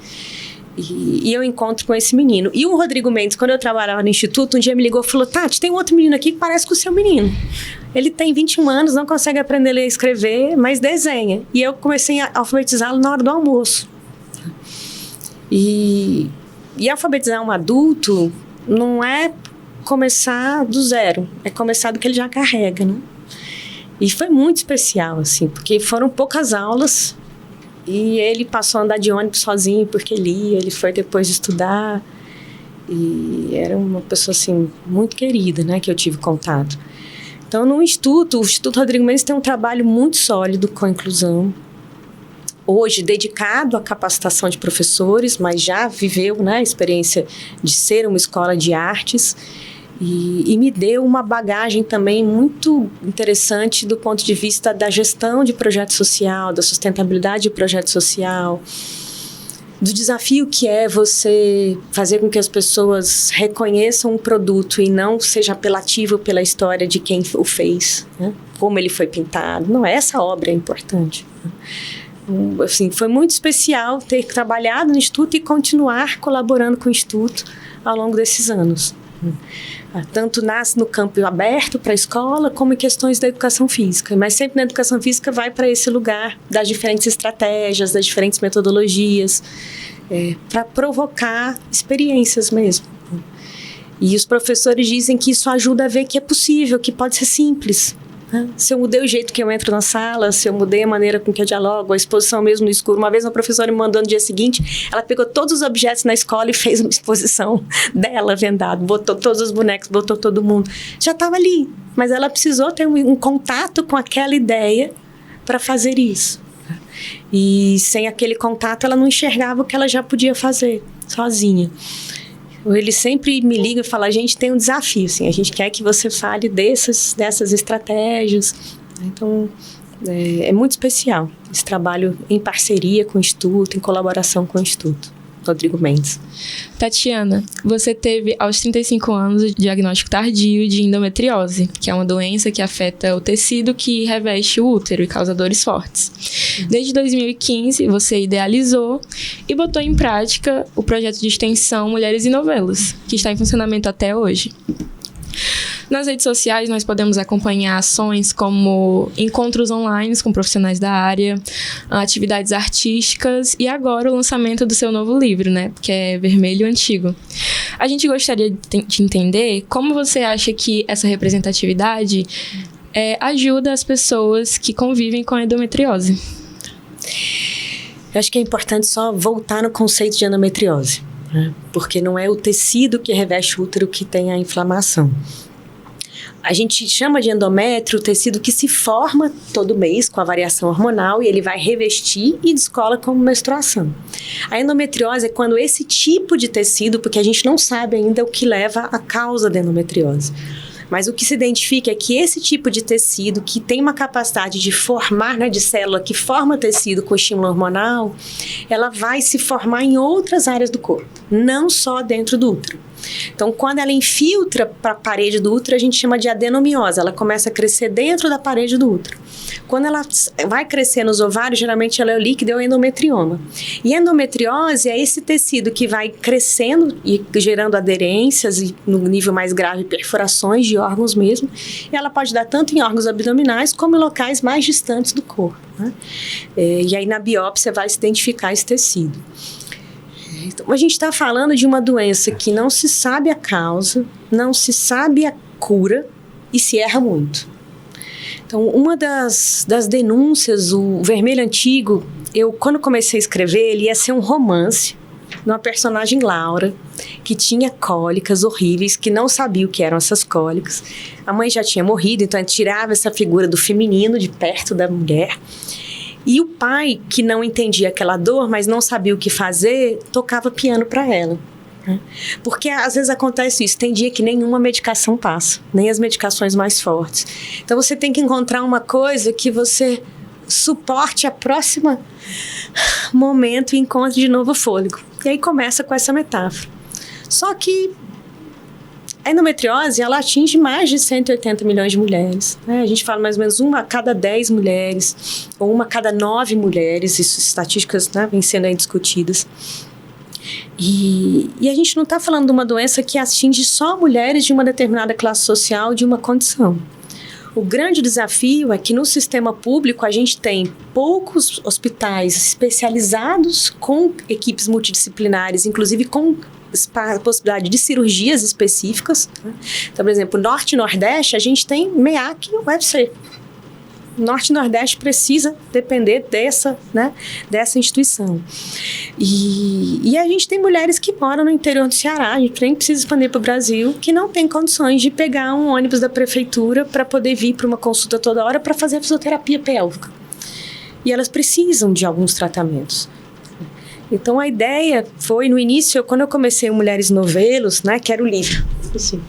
E eu encontro com esse menino. E o Rodrigo Mendes, quando eu trabalhava no instituto, um dia me ligou e falou, Tati, tem um outro menino aqui que parece com o seu menino. Ele tem 21 anos, não consegue aprender a ler e escrever, mas desenha. E eu comecei a alfabetizá-lo na hora do almoço. E alfabetizar um adulto não é começar do zero, é começar do que ele já carrega, né? E foi muito especial, assim, porque foram poucas aulas e ele passou a andar de ônibus sozinho porque lia, ele foi depois estudar e era uma pessoa, assim, muito querida, né, que eu tive contato. Então, o Instituto Rodrigo Mendes tem um trabalho muito sólido com a inclusão, hoje dedicado à capacitação de professores, mas já viveu, né, a experiência de ser uma escola de artes e me deu uma bagagem também muito interessante do ponto de vista da gestão de projeto social, da sustentabilidade de projeto social, do desafio que é você fazer com que as pessoas reconheçam um produto e não seja apelativo pela história de quem o fez, né? Como ele foi pintado. Não, essa obra é importante, né? Assim, foi muito especial ter trabalhado no Instituto e continuar colaborando com o Instituto ao longo desses anos. Tanto nasce no campo aberto para a escola, como em questões da educação física. Mas sempre na educação física vai para esse lugar das diferentes estratégias, das diferentes metodologias, para provocar experiências mesmo. E os professores dizem que isso ajuda a ver que é possível, que pode ser simples. Se eu mudei o jeito que eu entro na sala, se eu mudei a maneira com que eu dialogo, a exposição mesmo no escuro. Uma vez uma professora me mandou no dia seguinte, ela pegou todos os objetos na escola e fez uma exposição dela vendado, botou todos os bonecos, botou todo mundo. Já estava ali, mas ela precisou ter um contato com aquela ideia para fazer isso. E sem aquele contato ela não enxergava o que ela já podia fazer sozinha. Ele sempre me liga e fala, a gente tem um desafio, assim, a gente quer que você fale dessas estratégias. Então, é muito especial esse trabalho em parceria com o Instituto, em colaboração com o Instituto. Rodrigo Mendes. Tatiana, você teve aos 35 anos o diagnóstico tardio de endometriose, que é uma doença que afeta o tecido que reveste o útero e causa dores fortes. Desde 2015, você idealizou e botou em prática o projeto de extensão Mulheres e Novelas, que está em funcionamento até hoje. Nas redes sociais, nós podemos acompanhar ações como encontros online com profissionais da área, atividades artísticas e agora o lançamento do seu novo livro, né, que é Vermelho Antigo. A gente gostaria de entender como você acha que essa representatividade ajuda as pessoas que convivem com a endometriose. Eu acho que é importante só voltar no conceito de endometriose, né? Porque não é o tecido que reveste o útero que tem a inflamação. A gente chama de endométrio o tecido que se forma todo mês com a variação hormonal e ele vai revestir e descola como menstruação. A endometriose é quando esse tipo de tecido, porque a gente não sabe ainda o que leva à causa da endometriose, mas o que se identifica é que esse tipo de tecido que tem uma capacidade de formar, né, de célula que forma tecido com estímulo hormonal, ela vai se formar em outras áreas do corpo, não só dentro do útero. Então, quando ela infiltra para a parede do útero, a gente chama de adenomiose. Ela começa a crescer dentro da parede do útero. Quando ela vai crescer nos ovários, geralmente ela é o líquido, é o endometrioma. E a endometriose é esse tecido que vai crescendo e gerando aderências e, no nível mais grave, perfurações de órgãos mesmo. E ela pode dar tanto em órgãos abdominais como em locais mais distantes do corpo, né? E aí, na biópsia, vai se identificar esse tecido. Então, a gente está falando de uma doença que não se sabe a causa, não se sabe a cura e se erra muito. Então, uma das denúncias, o Vermelho Antigo, quando comecei a escrever, ele ia ser um romance de uma personagem, Laura, que tinha cólicas horríveis, que não sabia o que eram essas cólicas. A mãe já tinha morrido, então ela tirava essa figura do feminino de perto da mulher. E o pai, que não entendia aquela dor, mas não sabia o que fazer, tocava piano para ela. Né? Porque às vezes acontece isso, tem dia que nenhuma medicação passa, nem as medicações mais fortes. Então você tem que encontrar uma coisa que você suporte a próxima momento e encontre de novo fôlego. E aí começa com essa metáfora. Só que a endometriose, ela atinge mais de 180 milhões de mulheres. Né? A gente fala mais ou menos 1 a cada 10 mulheres, ou 1 a cada 9 mulheres, isso, estatísticas, né, vêm sendo aí discutidas. E a gente não está falando de uma doença que atinge só mulheres de uma determinada classe social, de uma condição. O grande desafio é que no sistema público a gente tem poucos hospitais especializados com equipes multidisciplinares, inclusive com possibilidade de cirurgias específicas. Né? Então, por exemplo, Norte e Nordeste, a gente tem MEAC e UFC. Norte e Nordeste precisa depender dessa instituição. E a gente tem mulheres que moram no interior do Ceará, a gente nem precisa expandir para o Brasil, que não tem condições de pegar um ônibus da prefeitura para poder vir para uma consulta toda hora para fazer a fisioterapia pélvica. E elas precisam de alguns tratamentos. Então, a ideia foi, no início, quando eu comecei o Mulheres Novelos, né, que era o livro. Assim,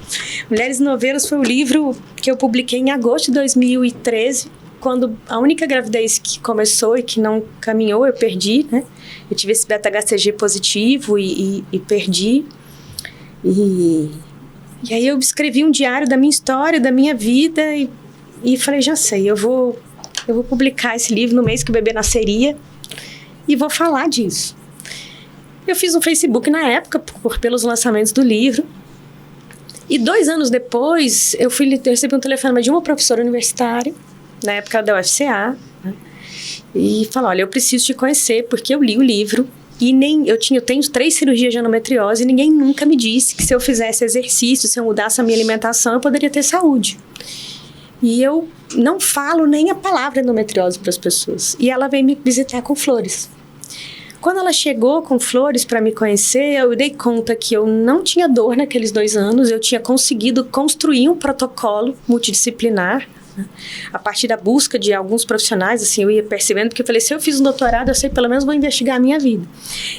Mulheres Novelos foi o livro que eu publiquei em agosto de 2013, quando a única gravidez que começou e que não caminhou, eu perdi, né? Eu tive esse beta-HCG positivo e perdi. E aí eu escrevi um diário da minha história, da minha vida e falei, já sei, eu vou publicar esse livro no mês que o bebê nasceria e vou falar disso. Eu fiz um Facebook na época, pelos lançamentos do livro. E 2 anos depois, eu recebi um telefonema de uma professora universitária, na época da UFCA, né? E falou, olha, eu preciso te conhecer, porque eu li o livro e eu tenho 3 cirurgias de endometriose e ninguém nunca me disse que se eu fizesse exercício, se eu mudasse a minha alimentação, eu poderia ter saúde. E eu não falo nem a palavra endometriose para as pessoas. E ela veio me visitar com flores. Quando ela chegou com flores para me conhecer, eu dei conta que eu não tinha dor naqueles 2 anos, eu tinha conseguido construir um protocolo multidisciplinar, né? A partir da busca de alguns profissionais, assim, eu ia percebendo, porque eu falei, se eu fiz um doutorado, eu sei, pelo menos vou investigar a minha vida.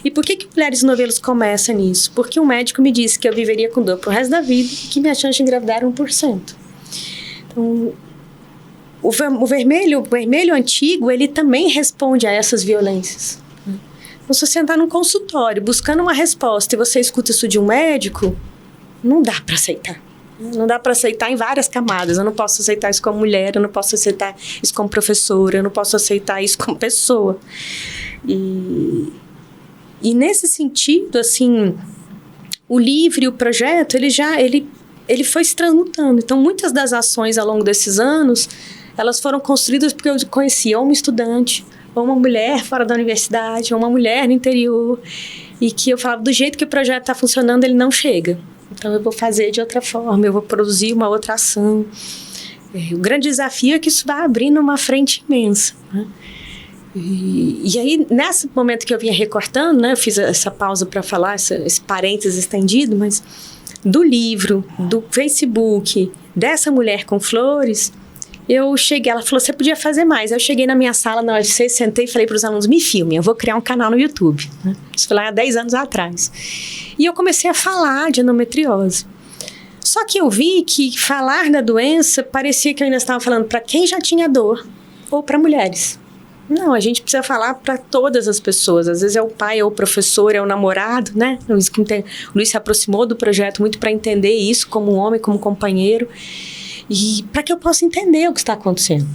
E por que Mulheres Novelos começa nisso? Porque um médico me disse que eu viveria com dor pro resto da vida e que minha chance de engravidar era 1%. Então, o vermelho antigo, ele também responde a essas violências. Então, se você entrar num consultório buscando uma resposta e você escuta isso de um médico, não dá para aceitar. Não dá para aceitar em várias camadas. Eu não posso aceitar isso como mulher, eu não posso aceitar isso como professora, eu não posso aceitar isso como pessoa. E nesse sentido, assim, o livro e o projeto, ele foi se transmutando. Então, muitas das ações ao longo desses anos, elas foram construídas porque eu conhecia uma estudante, ou uma mulher fora da universidade, ou uma mulher no interior. e que eu falava, do jeito que o projeto está funcionando, ele não chega. Então, eu vou fazer de outra forma, eu vou produzir uma outra ação. O grande desafio é que isso vai abrindo uma frente imensa, né? E aí, nesse momento que eu vinha recortando, né, eu fiz essa pausa para falar, esse parênteses estendido, mas do livro, do Facebook, dessa mulher com flores, eu cheguei, ela falou, você podia fazer mais. Eu cheguei na minha sala na UFC, sentei e falei para os alunos, me filmem, eu vou criar um canal no YouTube, né? Isso foi lá há 10 anos atrás. E eu comecei a falar de endometriose. Só que eu vi que falar da doença parecia que eu ainda estava falando para quem já tinha dor ou para mulheres. Não, a gente precisa falar para todas as pessoas. Às vezes é o pai, é o professor, é o namorado, né? O Luiz se aproximou do projeto muito para entender isso como homem, como companheiro. E para que eu possa entender o que está acontecendo.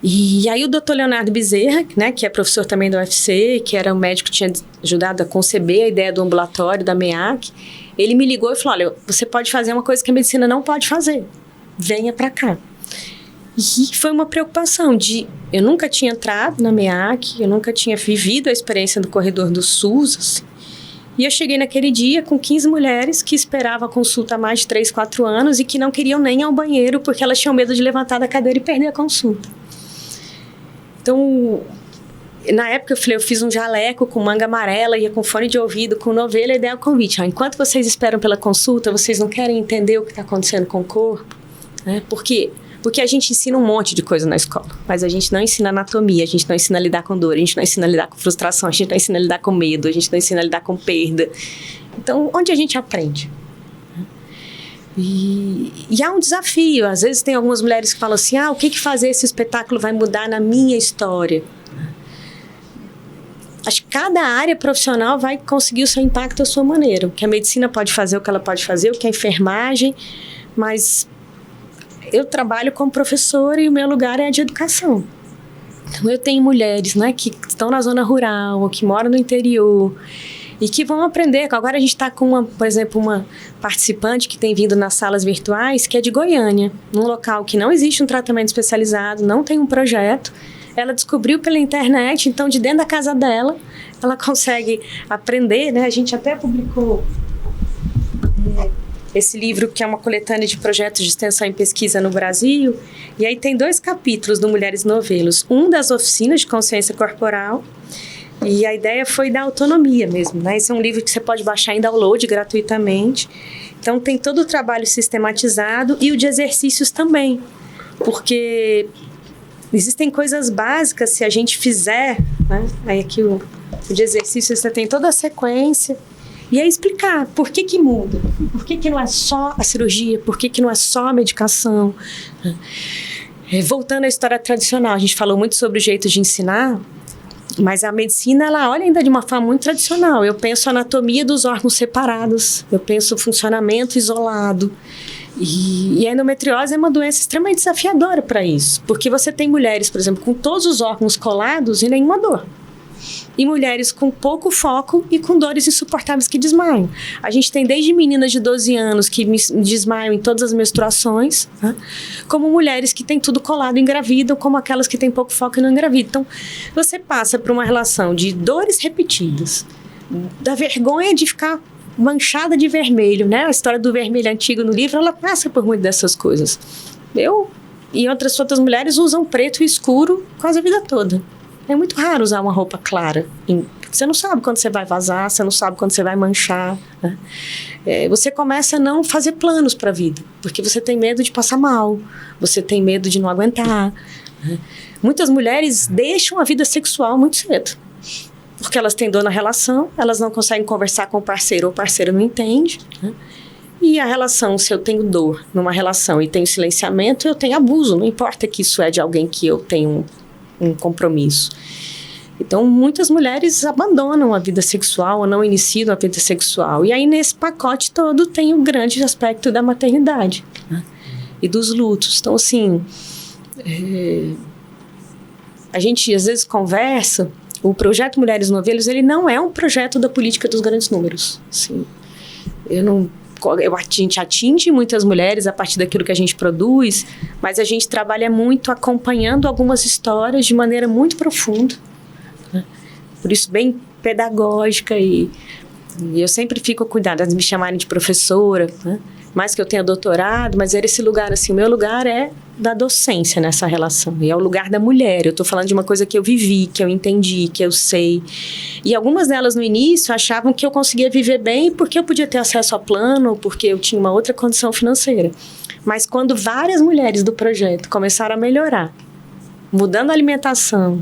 E aí o Dr. Leonardo Bezerra, né, que é professor também da UFC, que era um médico que tinha ajudado a conceber a ideia do ambulatório, da MEAC, ele me ligou e falou, olha, você pode fazer uma coisa que a medicina não pode fazer. Venha para cá. E foi uma preocupação de... Eu nunca tinha entrado na MEAC, eu nunca tinha vivido a experiência do corredor do SUS, assim. E eu cheguei naquele dia com 15 mulheres que esperavam a consulta há mais de 3, 4 anos e que não queriam nem ir ao banheiro porque elas tinham medo de levantar da cadeira e perder a consulta. Então, na época eu fiz um jaleco com manga amarela, ia com fone de ouvido, com novela, e dei o convite. Enquanto vocês esperam pela consulta, vocês não querem entender o que está acontecendo com o corpo? Né? Porque a gente ensina um monte de coisa na escola, mas a gente não ensina anatomia, a gente não ensina a lidar com dor, a gente não ensina a lidar com frustração, a gente não ensina a lidar com medo, a gente não ensina a lidar com perda. Então, onde a gente aprende? E há um desafio. Às vezes tem algumas mulheres que falam assim, o que fazer esse espetáculo vai mudar na minha história? Acho que cada área profissional vai conseguir o seu impacto à sua maneira. O que a medicina pode fazer, o que ela pode fazer, o que a enfermagem, mas... Eu trabalho como professora e o meu lugar é a de educação. Então, eu tenho mulheres, né, que estão na zona rural ou que moram no interior e que vão aprender. Agora a gente está com, por exemplo, uma participante que tem vindo nas salas virtuais, que é de Goiânia, num local que não existe um tratamento especializado, não tem um projeto. Ela descobriu pela internet, então, de dentro da casa dela, ela consegue aprender, né? A gente até publicou... esse livro que é uma coletânea de projetos de extensão e pesquisa no Brasil, e aí tem 2 capítulos do Mulheres Novelos, um das oficinas de consciência corporal, e a ideia foi da autonomia mesmo, né? Esse é um livro que você pode baixar em download gratuitamente, então tem todo o trabalho sistematizado e o de exercícios também, porque existem coisas básicas, se a gente fizer, né? Aí aqui o de exercício você tem toda a sequência. E aí explicar por que muda, por que não é só a cirurgia, por que não é só a medicação. Voltando à história tradicional, a gente falou muito sobre o jeito de ensinar, mas a medicina, ela olha ainda de uma forma muito tradicional. Eu penso a anatomia dos órgãos separados, eu penso o funcionamento isolado. E a endometriose é uma doença extremamente desafiadora para isso, porque você tem mulheres, por exemplo, com todos os órgãos colados e nenhuma dor. E mulheres com pouco foco e com dores insuportáveis que desmaiam. A gente tem desde meninas de 12 anos que desmaiam em todas as menstruações, né? Como mulheres que têm tudo colado e engravidam, como aquelas que têm pouco foco e não engravidam. Então, você passa por uma relação de dores repetidas, da vergonha de ficar manchada de vermelho, né? A história do vermelho antigo no livro, ela passa por muitas dessas coisas. Eu e outras mulheres usam preto e escuro quase a vida toda. É muito raro usar uma roupa clara. Você não sabe quando você vai vazar, você não sabe quando você vai manchar, né? Você começa a não fazer planos para a vida, porque você tem medo de passar mal, você tem medo de não aguentar, né? Muitas mulheres deixam a vida sexual muito cedo, porque elas têm dor na relação, elas não conseguem conversar com o parceiro ou o parceiro não entende, né? E a relação, se eu tenho dor numa relação e tenho silenciamento, eu tenho abuso, não importa que isso é de alguém que eu tenho um compromisso. Então, muitas mulheres abandonam a vida sexual ou não iniciam a vida sexual. E aí, nesse pacote todo, tem o grande aspecto da maternidade, né? E dos lutos. Então, assim, a gente às vezes conversa, o projeto Mulheres Novelos, ele não é um projeto da política dos grandes números. Assim, a gente atinge muitas mulheres a partir daquilo que a gente produz, mas a gente trabalha muito acompanhando algumas histórias de maneira muito profunda, né? Por isso, bem pedagógica e eu sempre fico cuidando de me chamarem de professora, né? Mais que eu tenha doutorado, mas era esse lugar assim, o meu lugar é da docência nessa relação, e é o lugar da mulher. Eu tô falando de uma coisa que eu vivi, que eu entendi, que eu sei. E algumas delas no início achavam que eu conseguia viver bem porque eu podia ter acesso a plano, ou porque eu tinha uma outra condição financeira. Mas quando várias mulheres do projeto começaram a melhorar, mudando a alimentação,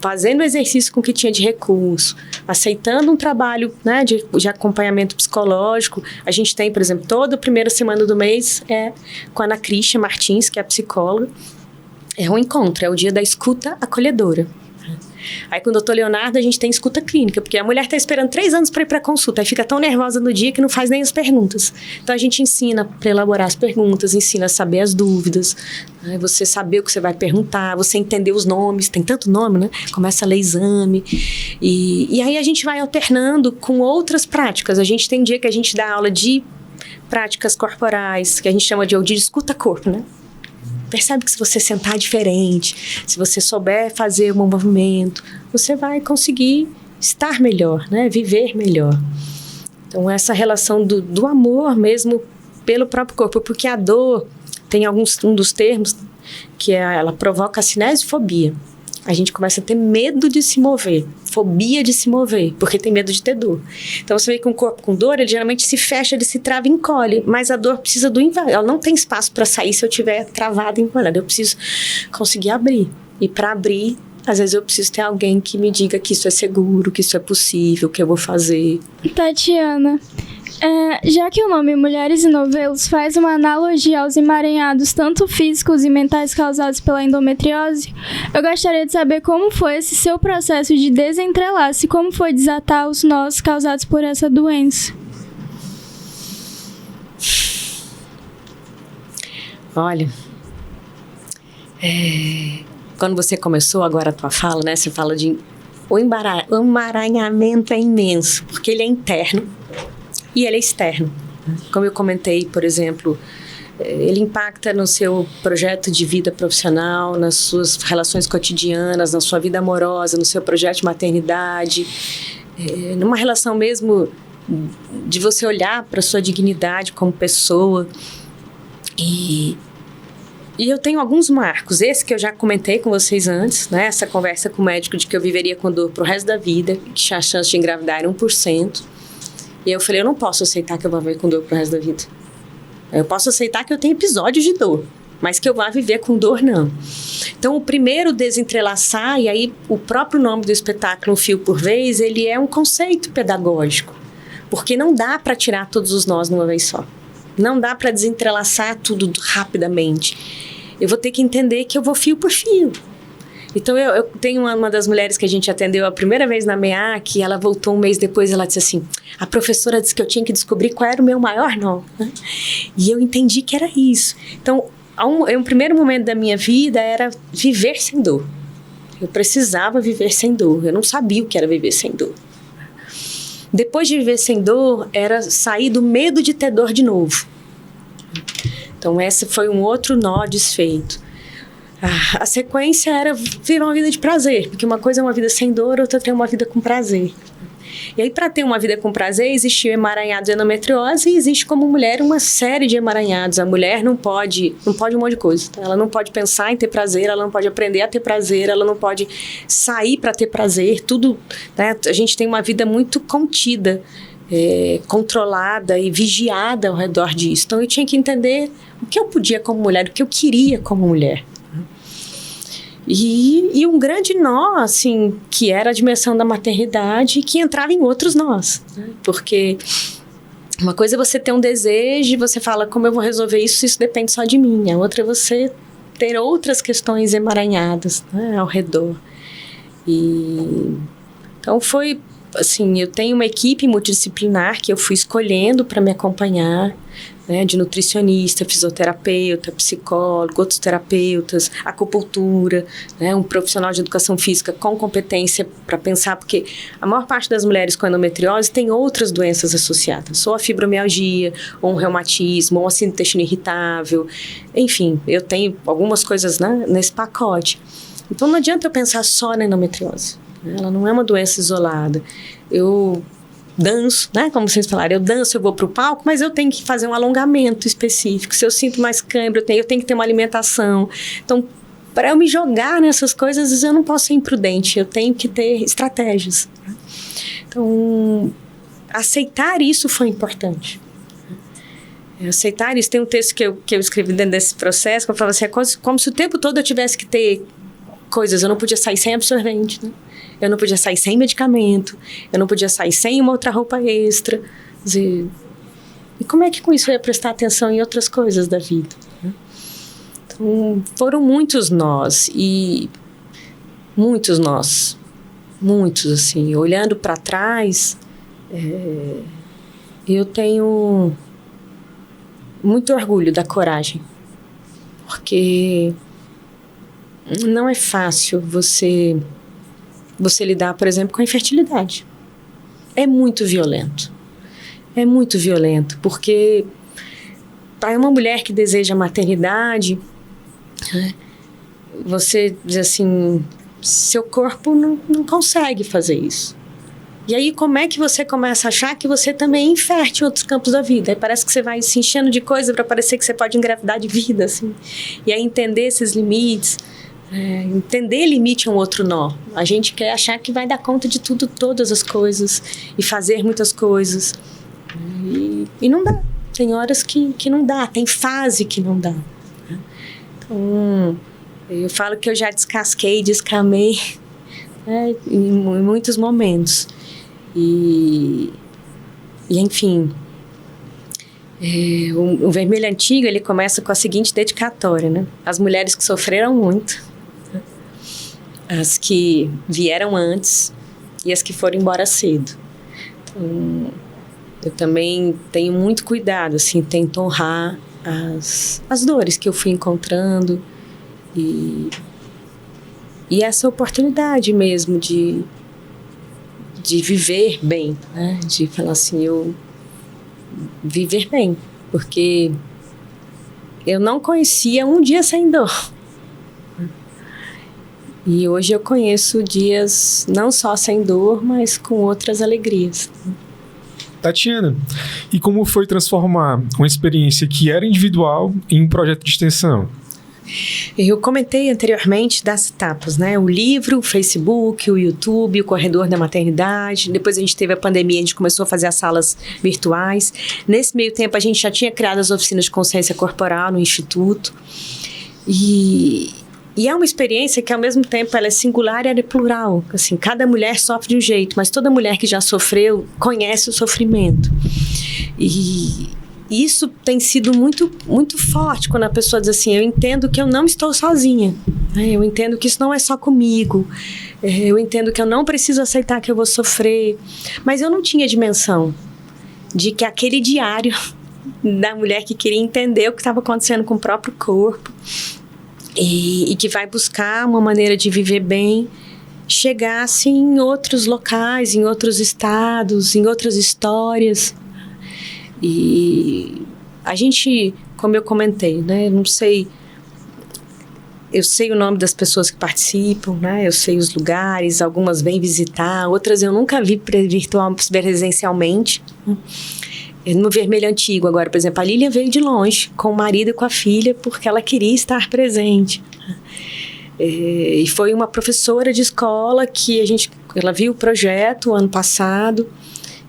fazendo exercício com o que tinha de recurso, aceitando um trabalho, né, de acompanhamento psicológico. A gente tem, por exemplo, toda a primeira semana do mês é com a Ana Cristia Martins, que é a psicóloga. É um encontro, é o dia da escuta acolhedora. Aí com o doutor Leonardo a gente tem escuta clínica, porque a mulher está esperando 3 anos para ir para consulta, aí fica tão nervosa no dia que não faz nem as perguntas. Então a gente ensina para elaborar as perguntas, ensina a saber as dúvidas, né? Você saber o que você vai perguntar, você entender os nomes, tem tanto nome, né? Começa a ler exame. E aí a gente vai alternando com outras práticas. A gente tem dia que a gente dá aula de práticas corporais, que a gente chama de escuta corpo, né? Percebe que se você sentar diferente, se você souber fazer um movimento, você vai conseguir estar melhor, né? Viver melhor. Então, essa relação do amor mesmo pelo próprio corpo, porque a dor tem um dos termos que ela provoca a cinesiofobia. A gente começa a ter medo de se mover, fobia de se mover, porque tem medo de ter dor. Então, você vê que um corpo com dor, ele geralmente se fecha, ele se trava e encolhe, mas a dor precisa do invade. Ela não tem espaço para sair se eu estiver travada e encolhida. Eu preciso conseguir abrir. E para abrir, às vezes eu preciso ter alguém que me diga que isso é seguro, que isso é possível, que eu vou fazer. Tatiana, já que o nome Mulheres e Novelos faz uma analogia aos emaranhados tanto físicos e mentais causados pela endometriose, eu gostaria de saber como foi esse seu processo de desentrelace, como foi desatar os nós causados por essa doença. Olha, quando você começou agora a tua fala, né, você fala de o emaranhamento é imenso, porque ele é interno e ele é externo. Como eu comentei, por exemplo, ele impacta no seu projeto de vida profissional, nas suas relações cotidianas, na sua vida amorosa, no seu projeto de maternidade, numa relação mesmo de você olhar para a sua dignidade como pessoa. E eu tenho alguns marcos, esse que eu já comentei com vocês antes, né? Essa conversa com o médico de que eu viveria com dor pro resto da vida, que a chance de engravidar era 1%. E eu falei, eu não posso aceitar que eu vá viver com dor pro resto da vida. Eu posso aceitar que eu tenho episódios de dor, mas que eu vá viver com dor, não. Então, o primeiro desentrelaçar, e aí o próprio nome do espetáculo, Um Fio por Vez, ele é um conceito pedagógico, porque não dá para tirar todos os nós de uma vez só. Não dá para desentrelaçar tudo rapidamente. Eu vou ter que entender que eu vou fio por fio. Então, eu tenho uma das mulheres que a gente atendeu a primeira vez na MEAC, ela voltou um mês depois, ela disse assim, a professora disse que eu tinha que descobrir qual era o meu maior nó. E eu entendi que era isso. Então, um primeiro momento da minha vida era viver sem dor. Eu precisava viver sem dor. Eu não sabia o que era viver sem dor. Depois de viver sem dor, era sair do medo de ter dor de novo. Então, esse foi um outro nó desfeito. A sequência era viver uma vida de prazer, porque uma coisa é uma vida sem dor, outra é uma vida com prazer. E aí, para ter uma vida com prazer, existe o emaranhado de endometriose e existe como mulher uma série de emaranhados. A mulher não pode um monte de coisa. Ela não pode pensar em ter prazer, ela não pode aprender a ter prazer, ela não pode sair para ter prazer, tudo, né? A gente tem uma vida muito contida, controlada e vigiada ao redor disso. Então, eu tinha que entender o que eu podia como mulher, o que eu queria como mulher. E um grande nó, assim, que era a dimensão da maternidade, que entrava em outros nós, né? Porque uma coisa é você ter um desejo e você fala, como eu vou resolver isso, isso depende só de mim. A outra é você ter outras questões emaranhadas, né, ao redor. Então foi, assim, eu tenho uma equipe multidisciplinar que eu fui escolhendo para me acompanhar, né, de nutricionista, fisioterapeuta, psicólogo, outros terapeutas, acupuntura, né, um profissional de educação física com competência para pensar, porque a maior parte das mulheres com endometriose tem outras doenças associadas, ou a fibromialgia, ou um reumatismo, ou a síndrome do intestino irritável, enfim, eu tenho algumas coisas, né, nesse pacote. Então não adianta eu pensar só na endometriose. Ela não é uma doença isolada. Eu danço, né? Como vocês falaram, eu danço, eu vou para o palco, mas eu tenho que fazer um alongamento específico. Se eu sinto mais cãibra, eu tenho que ter uma alimentação. Então, para eu me jogar nessas coisas, eu não posso ser imprudente, eu tenho que ter estratégias. Então, aceitar isso foi importante. Aceitar isso. Tem um texto que eu escrevi dentro desse processo, que eu falo assim, é como se o tempo todo eu tivesse que ter coisas. Eu não podia sair sem absorvente, né? Eu não podia sair sem medicamento, eu não podia sair sem uma outra roupa extra. Quer dizer, e como é que com isso eu ia prestar atenção em outras coisas da vida? Né? Então, foram muitos nós, muitos, assim, olhando para trás, eu tenho muito orgulho da coragem, porque não é fácil você lidar, por exemplo, com a infertilidade. É muito violento, porque para uma mulher que deseja maternidade, você diz assim, seu corpo não consegue fazer isso. E aí, como é que você começa a achar que você também é infértil em outros campos da vida? Aí parece que você vai se enchendo de coisa para parecer que você pode engravidar de vida, assim. E aí entender esses limites, entender limite é um outro nó. A gente quer achar que vai dar conta de tudo, todas as coisas, e fazer muitas coisas. E não dá. Tem horas que não dá, tem fase que não dá. Então, eu falo que eu já descamei, em muitos momentos. E enfim, o Vermelho Antigo, ele começa com a seguinte dedicatória, né? As mulheres que sofreram muito, as que vieram antes e as que foram embora cedo. Então, eu também tenho muito cuidado, assim, tento honrar as dores que eu fui encontrando e essa oportunidade mesmo de viver bem, né? De falar assim, eu viver bem, porque eu não conhecia um dia sem dor. E hoje eu conheço dias não só sem dor, mas com outras alegrias. Tatiana, e como foi transformar uma experiência que era individual em um projeto de extensão? Eu comentei anteriormente das etapas, né? O livro, o Facebook, o YouTube, o corredor da maternidade. Depois a gente teve a pandemia, a gente começou a fazer as salas virtuais. Nesse meio tempo a gente já tinha criado as oficinas de consciência corporal no Instituto. E é uma experiência que ao mesmo tempo ela é singular e ela é plural. Assim, cada mulher sofre de um jeito, mas toda mulher que já sofreu conhece o sofrimento. E isso tem sido muito, muito forte quando a pessoa diz assim, eu entendo que eu não estou sozinha, né? Eu entendo que isso não é só comigo, eu entendo que eu não preciso aceitar que eu vou sofrer, mas eu não tinha dimensão de que aquele diário da mulher que queria entender o que estava acontecendo com o próprio corpo e que vai buscar uma maneira de viver bem, chegasse em outros locais, em outros estados, em outras histórias. E a gente, como eu comentei, né, não sei, eu sei o nome das pessoas que participam, né, eu sei os lugares, algumas vêm visitar, outras eu nunca vi presencialmente. No Vermelho Antigo agora, por exemplo, a Lília veio de longe, com o marido e com a filha, porque ela queria estar presente. E foi uma professora de escola que ela viu o projeto ano passado,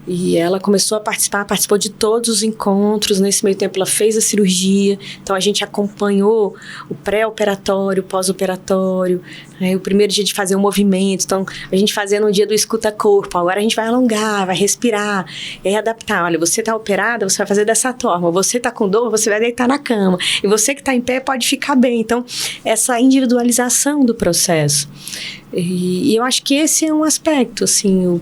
e ela começou a participou de todos os encontros. Nesse meio tempo ela fez a cirurgia, então a gente acompanhou o pré-operatório, o pós-operatório, o primeiro dia de fazer o movimento, então a gente fazia no dia do escuta-corpo, agora a gente vai alongar, vai respirar, e aí adaptar, olha, você está operada, você vai fazer dessa forma, você está com dor, você vai deitar na cama, e você que está em pé pode ficar bem. Então essa individualização do processo, e eu acho que esse é um aspecto, assim,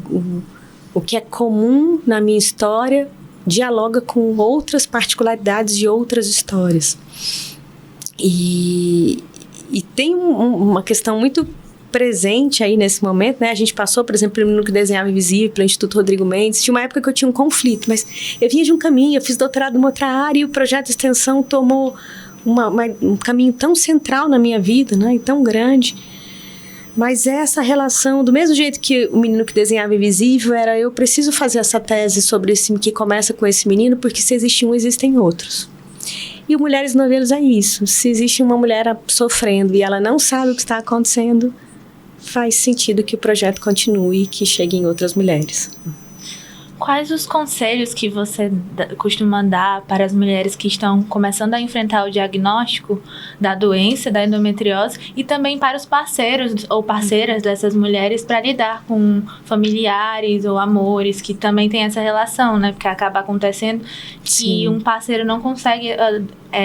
o que é comum na minha história dialoga com outras particularidades de outras histórias. E tem uma questão muito presente aí nesse momento, né? A gente passou, por exemplo, pelo Menino que Desenhava Invisível, pelo Instituto Rodrigo Mendes. Tinha uma época que eu tinha um conflito, mas eu vinha de um caminho, eu fiz doutorado numa outra área e o projeto de extensão tomou um caminho tão central na minha vida, né? E tão grande. Mas essa relação, do mesmo jeito que o menino que desenhava invisível, era eu preciso fazer essa tese sobre esse que começa com esse menino, porque se existe um, existem outros. E o Mulheres Novelos é isso. Se existe uma mulher sofrendo e ela não sabe o que está acontecendo, faz sentido que o projeto continue e que chegue em outras mulheres. Quais os conselhos que você costuma dar para as mulheres que estão começando a enfrentar o diagnóstico da doença, da endometriose, e também para os parceiros ou parceiras dessas mulheres para lidar com familiares ou amores que também tem essa relação, né? Porque acaba acontecendo que um parceiro não consegue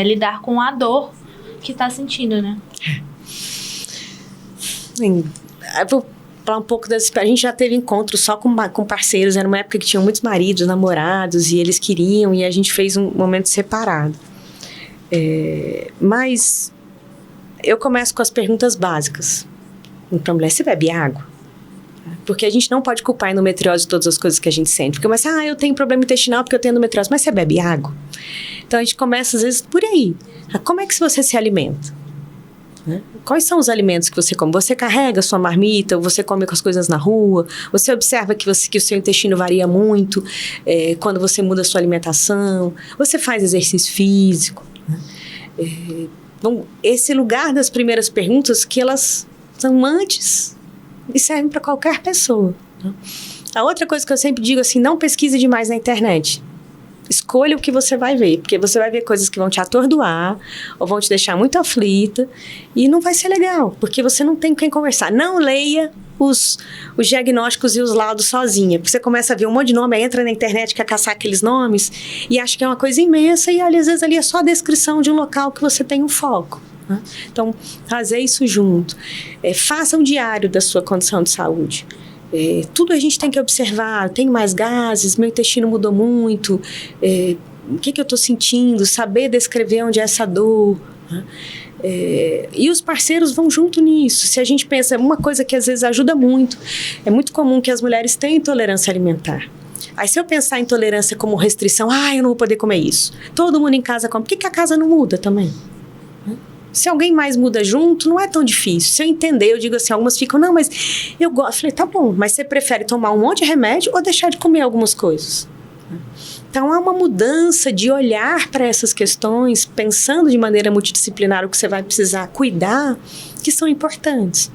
lidar com a dor que está sentindo, né? Sim. Eu vou falar um pouco das... A gente já teve encontros só com parceiros. Era uma época que tinham muitos maridos, namorados, e eles queriam, e a gente fez um momento separado. Mas eu começo com as perguntas básicas. Então, mulher, você bebe água? Porque a gente não pode culpar a endometriose de todas as coisas que a gente sente. Porque começa, eu tenho problema intestinal porque eu tenho endometriose. Mas você bebe água? Então, a gente começa, às vezes, por aí. Como é que você se alimenta? Quais são os alimentos que você come? Você carrega a sua marmita, ou você come com as coisas na rua? Você observa que o seu intestino varia muito quando você muda a sua alimentação? Você faz exercício físico? Então, esse lugar das primeiras perguntas, que elas são antes e servem para qualquer pessoa. A outra coisa que eu sempre digo assim, não pesquise demais na internet. Escolha o que você vai ver, porque você vai ver coisas que vão te atordoar ou vão te deixar muito aflita e não vai ser legal, porque você não tem com quem conversar. Não leia os diagnósticos e os laudos sozinha, porque você começa a ver um monte de nome, aí entra na internet, quer caçar aqueles nomes e acha que é uma coisa imensa e às vezes ali é só a descrição de um local que você tem um foco. Então, fazer isso junto. Faça um diário da sua condição de saúde. Tudo a gente tem que observar. Tenho mais gases, meu intestino mudou muito, o que eu estou sentindo, saber descrever onde é essa dor. E os parceiros vão junto nisso. Se a gente pensa, uma coisa que às vezes ajuda muito, é muito comum que as mulheres tenham intolerância alimentar. Aí se eu pensar em intolerância como restrição, eu não vou poder comer isso. Todo mundo em casa come. Por que a casa não muda também? Se alguém mais muda junto, não é tão difícil. Se eu entender, eu digo assim, algumas ficam, não, mas eu gosto. Eu falei, tá bom, mas você prefere tomar um monte de remédio ou deixar de comer algumas coisas? Então, há uma mudança de olhar para essas questões, pensando de maneira multidisciplinar o que você vai precisar cuidar, que são importantes.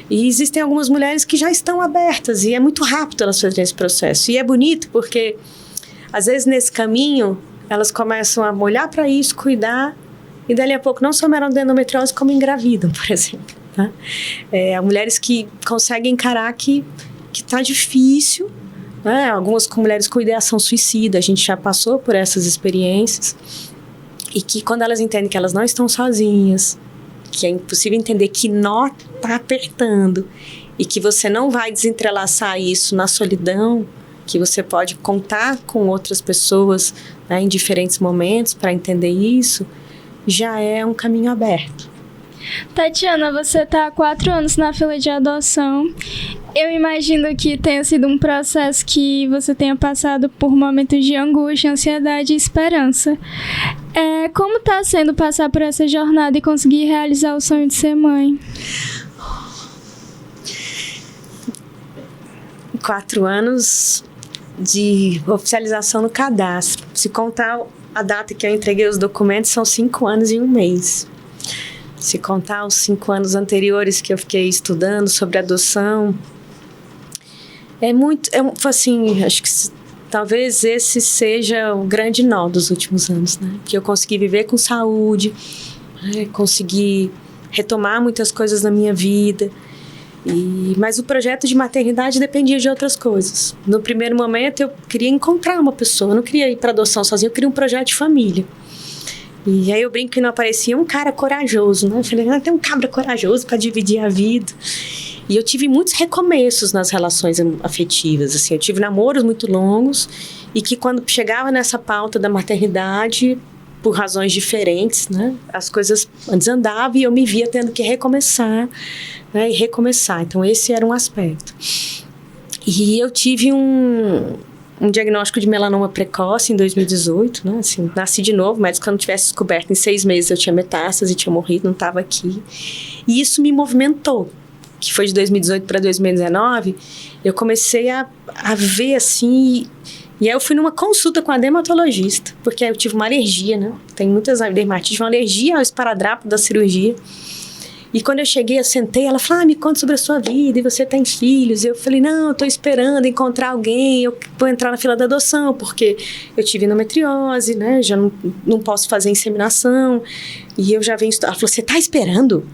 E existem algumas mulheres que já estão abertas, e é muito rápido elas fazerem esse processo. E é bonito porque, às vezes, nesse caminho, elas começam a olhar para isso, cuidar, e dali a pouco não só melhoram de endometriose, como engravidam, por exemplo. Tá? Há mulheres que conseguem encarar que está difícil, né? Algumas mulheres com ideação suicida, a gente já passou por essas experiências, e que quando elas entendem que elas não estão sozinhas, que é impossível entender que nó está apertando, e que você não vai desentrelaçar isso na solidão, que você pode contar com outras pessoas, né, em diferentes momentos para entender isso, já é um caminho aberto. Tatiana, você está há 4 anos na fila de adoção. Eu imagino que tenha sido um processo que você tenha passado por momentos de angústia, ansiedade e esperança. Como está sendo passar por essa jornada e conseguir realizar o sonho de ser mãe? 4 anos de oficialização no cadastro. Se contar a data que eu entreguei os documentos, são 5 anos e 1 mês. Se contar os 5 anos anteriores que eu fiquei estudando sobre adoção, assim, acho que talvez esse seja o grande nó dos últimos anos, né? Que eu consegui viver com saúde, consegui retomar muitas coisas na minha vida. Mas o projeto de maternidade dependia de outras coisas. No primeiro momento, eu queria encontrar uma pessoa, eu não queria ir para adoção sozinha, eu queria um projeto de família. E aí eu brinco que não aparecia um cara corajoso, né? Eu falei, tem um cabra corajoso para dividir a vida. E eu tive muitos recomeços nas relações afetivas, assim. Eu tive namoros muito longos e que quando chegava nessa pauta da maternidade, por razões diferentes, né? As coisas desandavam e eu me via tendo que recomeçar, né? E recomeçar. Então, esse era um aspecto. E eu tive um diagnóstico de melanoma precoce em 2018, né? Assim, nasci de novo, mas quando tivesse descoberto em 6 meses eu tinha metástase, tinha morrido, não estava aqui. E isso me movimentou. que foi de 2018 para 2019, eu comecei a ver assim. E aí eu fui numa consulta com a dermatologista, porque eu tive uma alergia, né? Tem muitas dermatites, uma alergia ao esparadrapo da cirurgia. E quando eu cheguei, eu sentei, ela falou, me conta sobre a sua vida, e você tem filhos? Eu falei, não, eu tô esperando encontrar alguém, eu vou entrar na fila da adoção, porque eu tive endometriose, né? Já não posso fazer inseminação, e eu já venho estudar. Ela falou, você tá esperando?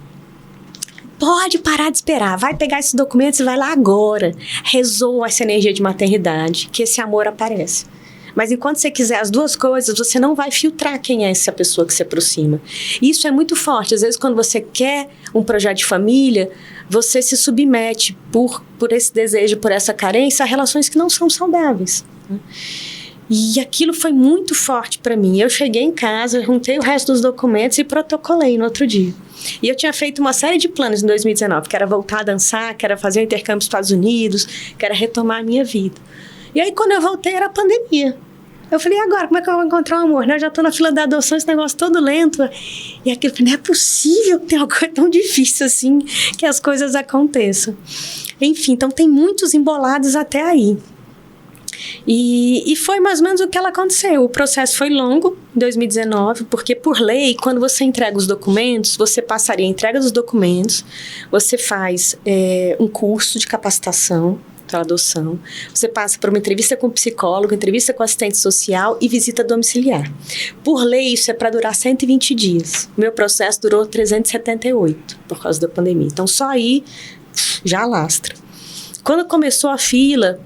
Pode parar de esperar, vai pegar esses documentos e vai lá agora. Resolva essa energia de maternidade, que esse amor aparece. Mas enquanto você quiser as duas coisas, você não vai filtrar quem é essa pessoa que se aproxima. Isso é muito forte. Às vezes, quando você quer um projeto de família, você se submete por esse desejo, por essa carência, a relações que não são saudáveis. E aquilo foi muito forte para mim. Eu cheguei em casa, juntei o resto dos documentos e protocolei no outro dia. E eu tinha feito uma série de planos em 2019, que era voltar a dançar, que era fazer um intercâmbio nos Estados Unidos, que era retomar a minha vida. E aí, quando eu voltei, era a pandemia. Eu falei, e agora, como é que eu vou encontrar o amor? Eu já estou na fila da adoção, esse negócio todo lento. E aquilo, não é possível que tenha uma coisa tão difícil assim, que as coisas aconteçam. Enfim, então tem muitos embolados até aí. E foi mais ou menos o que ela aconteceu. O processo foi longo, em 2019, porque por lei, quando você entrega os documentos, você passaria a entrega dos documentos, você faz um curso de capacitação para adoção, você passa por uma entrevista com o psicólogo, entrevista com o assistente social e visita domiciliar. Por lei, isso é para durar 120 dias. O meu processo durou 378 por causa da pandemia. Então, só aí já alastra. Quando começou a fila,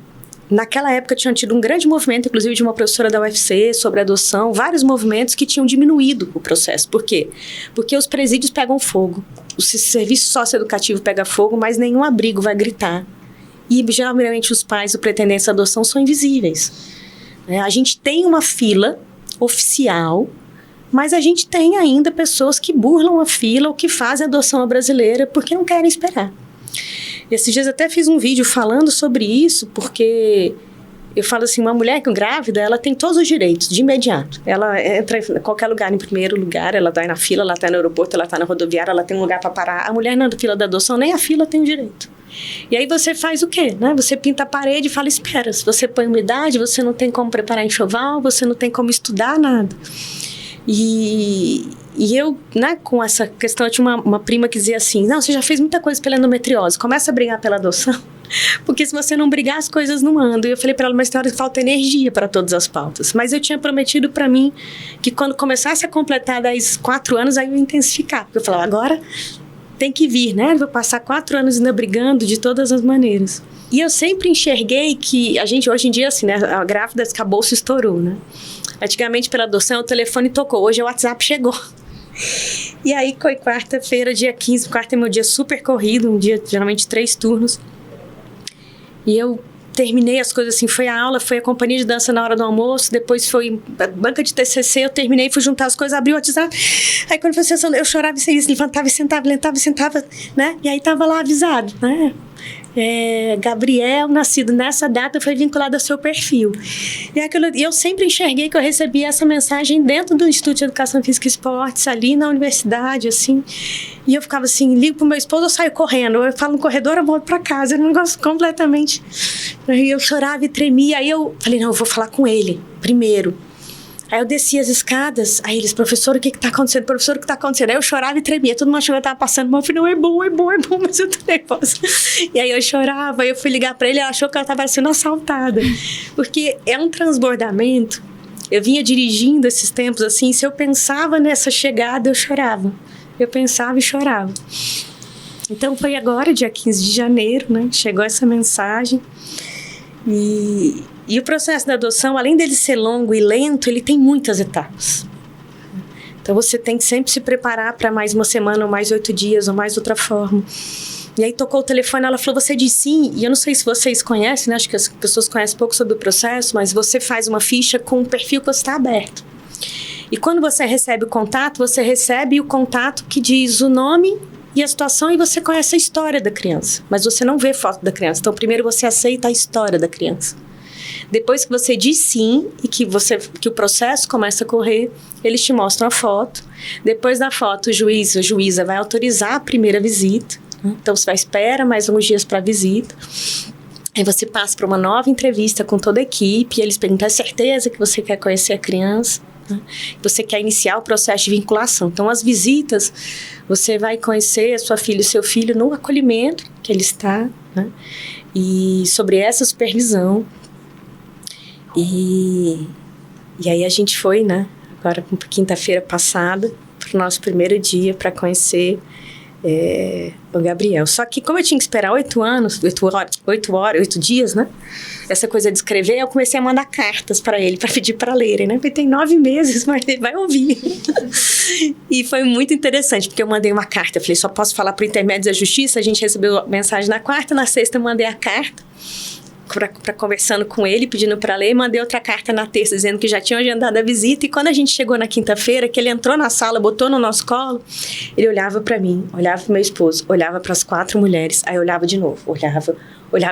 naquela época tinha tido um grande movimento, inclusive de uma professora da UFC, sobre adoção, vários movimentos que tinham diminuído o processo. Por quê? Porque os presídios pegam fogo, o serviço socioeducativo pega fogo, mas nenhum abrigo vai gritar. E, geralmente, os pais do pretendente à adoção são invisíveis. A gente tem uma fila oficial, mas a gente tem ainda pessoas que burlam a fila ou que fazem adoção brasileira porque não querem esperar. Esses dias até fiz um vídeo falando sobre isso, porque eu falo assim, uma mulher grávida, ela tem todos os direitos, de imediato. Ela entra em qualquer lugar, em primeiro lugar, ela está na fila, ela está no aeroporto, ela está na rodoviária, ela tem um lugar para parar. A mulher na fila da adoção, nem a fila tem o direito. E aí você faz o quê? Né? Você pinta a parede e fala, espera. Se você põe umidade, você não tem como preparar enxoval, você não tem como estudar nada. E eu, né, com essa questão, eu tinha uma prima que dizia assim, não, você já fez muita coisa pela endometriose, começa a brigar pela adoção, porque se você não brigar, as coisas não andam. E eu falei para ela, mas tem hora que falta energia para todas as pautas. Mas eu tinha prometido para mim que quando começasse a completar 4 anos, aí eu ia intensificar. Porque eu falava, agora tem que vir, né? Eu vou passar 4 anos ainda brigando de todas as maneiras. E eu sempre enxerguei que a gente, hoje em dia, assim, né, a grávida acabou, se estourou, né? Antigamente, pela adoção, o telefone tocou, hoje o WhatsApp chegou. E aí, foi quarta-feira, dia 15, quarta é meu dia super corrido, um dia, geralmente, 3 turnos. E eu terminei as coisas assim, foi a aula, foi a companhia de dança na hora do almoço, depois foi a banca de TCC, eu terminei, fui juntar as coisas, abri o WhatsApp. Aí, quando foi a sessão, eu chorava e isso, levantava e sentava, né? E aí, tava lá avisado, né? Gabriel, nascido nessa data, foi vinculado ao seu perfil. E eu sempre enxerguei que eu recebia essa mensagem dentro do Instituto de Educação Física e Esportes, ali na universidade, assim. E eu ficava assim, ligo pro meu esposo, eu saio correndo. Eu falo no corredor, eu volto pra casa. Era um negócio completamente... Aí eu chorava e tremia. Aí eu falei, não, eu vou falar com ele primeiro. Aí eu descia as escadas, aí eles, professor, o que tá acontecendo? Professor, o que tá acontecendo? Aí eu chorava e tremia, todo mundo achou que eu tava passando mal. Eu falei, não, é bom, mas eu tô nervosa. E aí eu chorava, aí eu fui ligar pra ele, ela achou que ela tava sendo assaltada. Porque é um transbordamento. Eu vinha dirigindo esses tempos assim, se eu pensava nessa chegada, eu chorava. Eu pensava e chorava. Então foi agora, dia 15 de janeiro, né? Chegou essa mensagem. E o processo da adoção, além dele ser longo e lento, ele tem muitas etapas. Então, você tem que sempre se preparar para mais uma semana, ou mais 8 dias, ou mais outra forma. E aí, tocou o telefone, ela falou, você disse sim, e eu não sei se vocês conhecem, né? Acho que as pessoas conhecem pouco sobre o processo, mas você faz uma ficha com o perfil que você está aberto. E quando você recebe o contato que diz o nome e a situação, e você conhece a história da criança, mas você não vê foto da criança. Então, primeiro você aceita a história da criança. Depois que você diz sim e que o processo começa a correr, eles te mostram a foto. Depois da foto, o juiz ou juíza vai autorizar a primeira visita. Então, você vai espera mais alguns dias para a visita. Aí você passa para uma nova entrevista com toda a equipe. E eles perguntam, é certeza que você quer conhecer a criança? Você quer iniciar o processo de vinculação. Então, as visitas, você vai conhecer a sua filha e seu filho no acolhimento que ele está, né? E sobre essa supervisão. E aí a gente foi, né? Agora, quinta-feira passada, para o nosso primeiro dia para conhecer o Gabriel. Só que como eu tinha que esperar 8 dias, né? Essa coisa de escrever, eu comecei a mandar cartas para ele, para pedir para lerem, né? Porque tem 9 meses, mas ele vai ouvir. E foi muito interessante, porque eu mandei uma carta. Eu falei, só posso falar por intermédio da justiça. A gente recebeu a mensagem na quarta, na sexta eu mandei a carta. Para conversando com ele, pedindo para ler, mandei outra carta na terça, dizendo que já tinham agendado a visita, e quando a gente chegou na quinta-feira, que ele entrou na sala, botou no nosso colo, ele olhava para mim, olhava para meu esposo, olhava para as 4 mulheres, aí olhava de novo, olhava,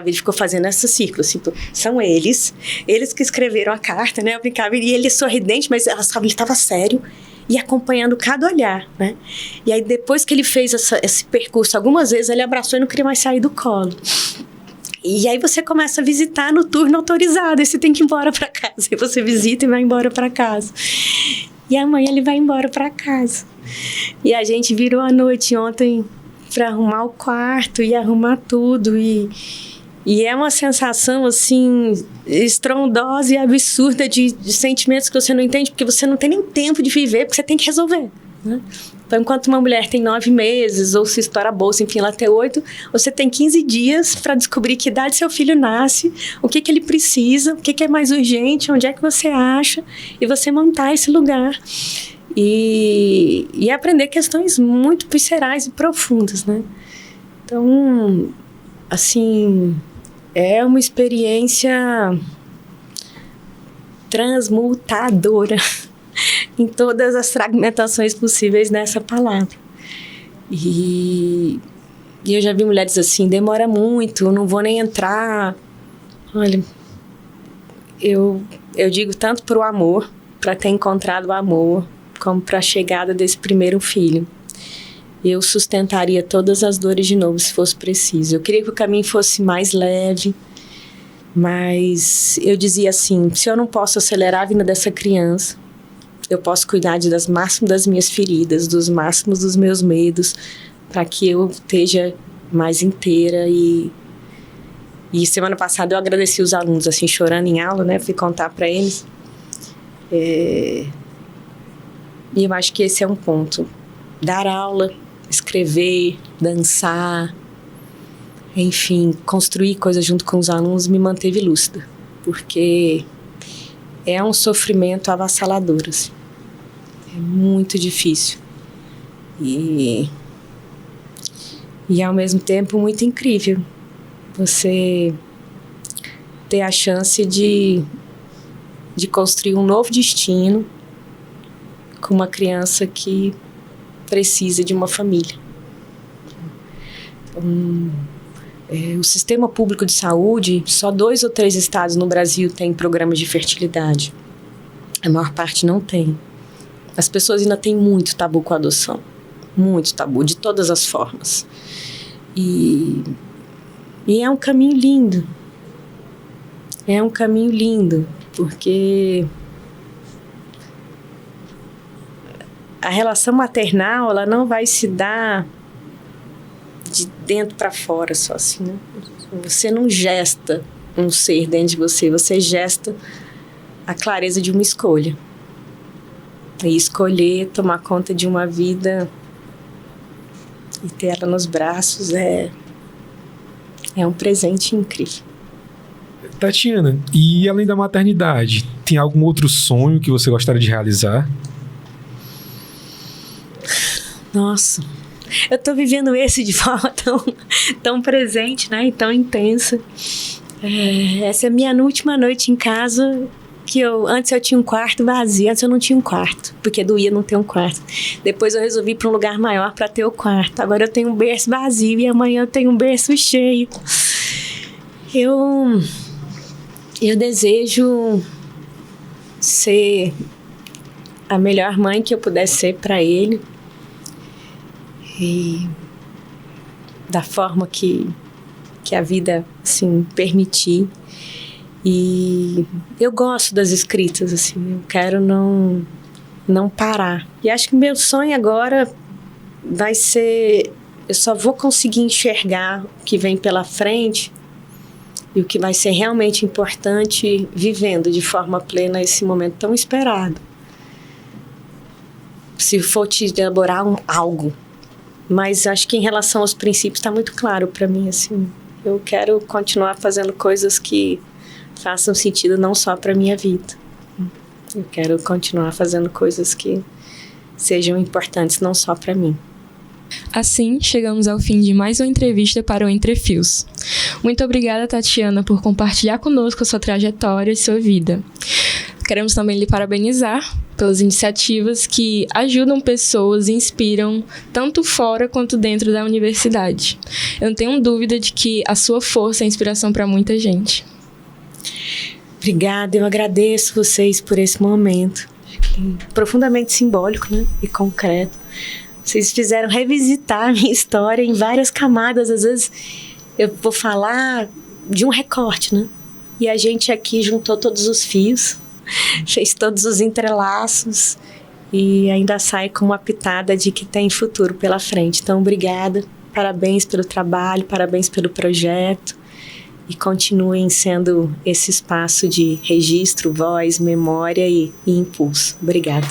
ele ficou fazendo esse ciclo, assim, são eles que escreveram a carta, né, eu brincava, e ele sorridente, mas ele estava sério, e acompanhando cada olhar, né, e aí depois que ele fez esse percurso, algumas vezes ele abraçou e não queria mais sair do colo. E aí você começa a visitar no turno autorizado, e você tem que ir embora para casa. E você visita e vai embora para casa. E amanhã ele vai embora para casa. E a gente virou a noite ontem para arrumar o quarto e arrumar tudo. E é uma sensação, assim, estrondosa e absurda de sentimentos que você não entende, porque você não tem nem tempo de viver, porque você tem que resolver, né? Então, enquanto uma mulher tem 9 meses, ou se estoura a bolsa, enfim, ela tem 8, você tem 15 dias para descobrir que idade seu filho nasce, o que ele precisa, o que é mais urgente, onde é que você acha, e você montar esse lugar. E aprender questões muito viscerais e profundas, né? Então, assim, é uma experiência transmutadora em todas as fragmentações possíveis nessa palavra. E eu já vi mulheres assim, demora muito, não vou nem entrar. Olha, eu digo tanto para o amor, para ter encontrado o amor, como para a chegada desse primeiro filho. Eu sustentaria todas as dores de novo, se fosse preciso. Eu queria que o caminho fosse mais leve, mas eu dizia assim, se eu não posso acelerar a vinda dessa criança, eu posso cuidar das máximas das minhas feridas, dos máximos dos meus medos, para que eu esteja mais inteira. E semana passada eu agradeci os alunos, assim, chorando em aula, né? Fui contar para eles. E eu acho que esse é um ponto. Dar aula, escrever, dançar, enfim, construir coisas junto com os alunos me manteve lúcida, porque é um sofrimento avassalador, assim. É muito difícil. E ao mesmo tempo muito incrível você ter a chance de construir um novo destino com uma criança que precisa de uma família. Então, o sistema público de saúde, só 2 ou 3 estados no Brasil têm programas de fertilidade. A maior parte não tem. As pessoas ainda têm muito tabu com a adoção. Muito tabu, de todas as formas. E é um caminho lindo. É um caminho lindo, porque a relação maternal, ela não vai se dar de dentro para fora só assim, né? Você não gesta um ser dentro de você, você gesta a clareza de uma escolha. E escolher tomar conta de uma vida e ter ela nos braços é um presente incrível. Tatiana, e além da maternidade, tem algum outro sonho que você gostaria de realizar? Nossa, eu tô vivendo esse de forma tão presente, né? E tão intensa. Essa é a minha última noite em casa, que antes eu tinha um quarto vazio, antes eu não tinha um quarto, porque doía não ter um quarto. Depois eu resolvi ir para um lugar maior para ter o quarto. Agora eu tenho um berço vazio e amanhã eu tenho um berço cheio. Eu desejo ser a melhor mãe que eu pudesse ser para ele. da forma que a vida, assim, permitir. E eu gosto das escritas, assim, eu quero não parar. E acho que meu sonho agora vai ser... Eu só vou conseguir enxergar o que vem pela frente e o que vai ser realmente importante vivendo de forma plena esse momento tão esperado. Se for te elaborar algo. Mas acho que em relação aos princípios está muito claro para mim, assim. Eu quero continuar fazendo coisas que façam sentido não só para minha vida. Eu quero continuar fazendo coisas que sejam importantes não só para mim. Assim, chegamos ao fim de mais uma entrevista para o Entre Fios. Muito obrigada, Tatiana, por compartilhar conosco a sua trajetória e sua vida. Queremos também lhe parabenizar pelas iniciativas que ajudam pessoas e inspiram tanto fora quanto dentro da universidade. Eu não tenho dúvida de que a sua força é inspiração para muita gente. Obrigada, eu agradeço vocês por esse momento. Profundamente simbólico, né? E concreto. Vocês fizeram revisitar a minha história em várias camadas. Às vezes eu vou falar de um recorte, né? E a gente aqui juntou todos os fios, fez todos os entrelaços e ainda sai com uma pitada de que tem futuro pela frente. Então, obrigada. Parabéns pelo trabalho, parabéns pelo projeto. E continuem sendo esse espaço de registro, voz, memória e impulso. Obrigada.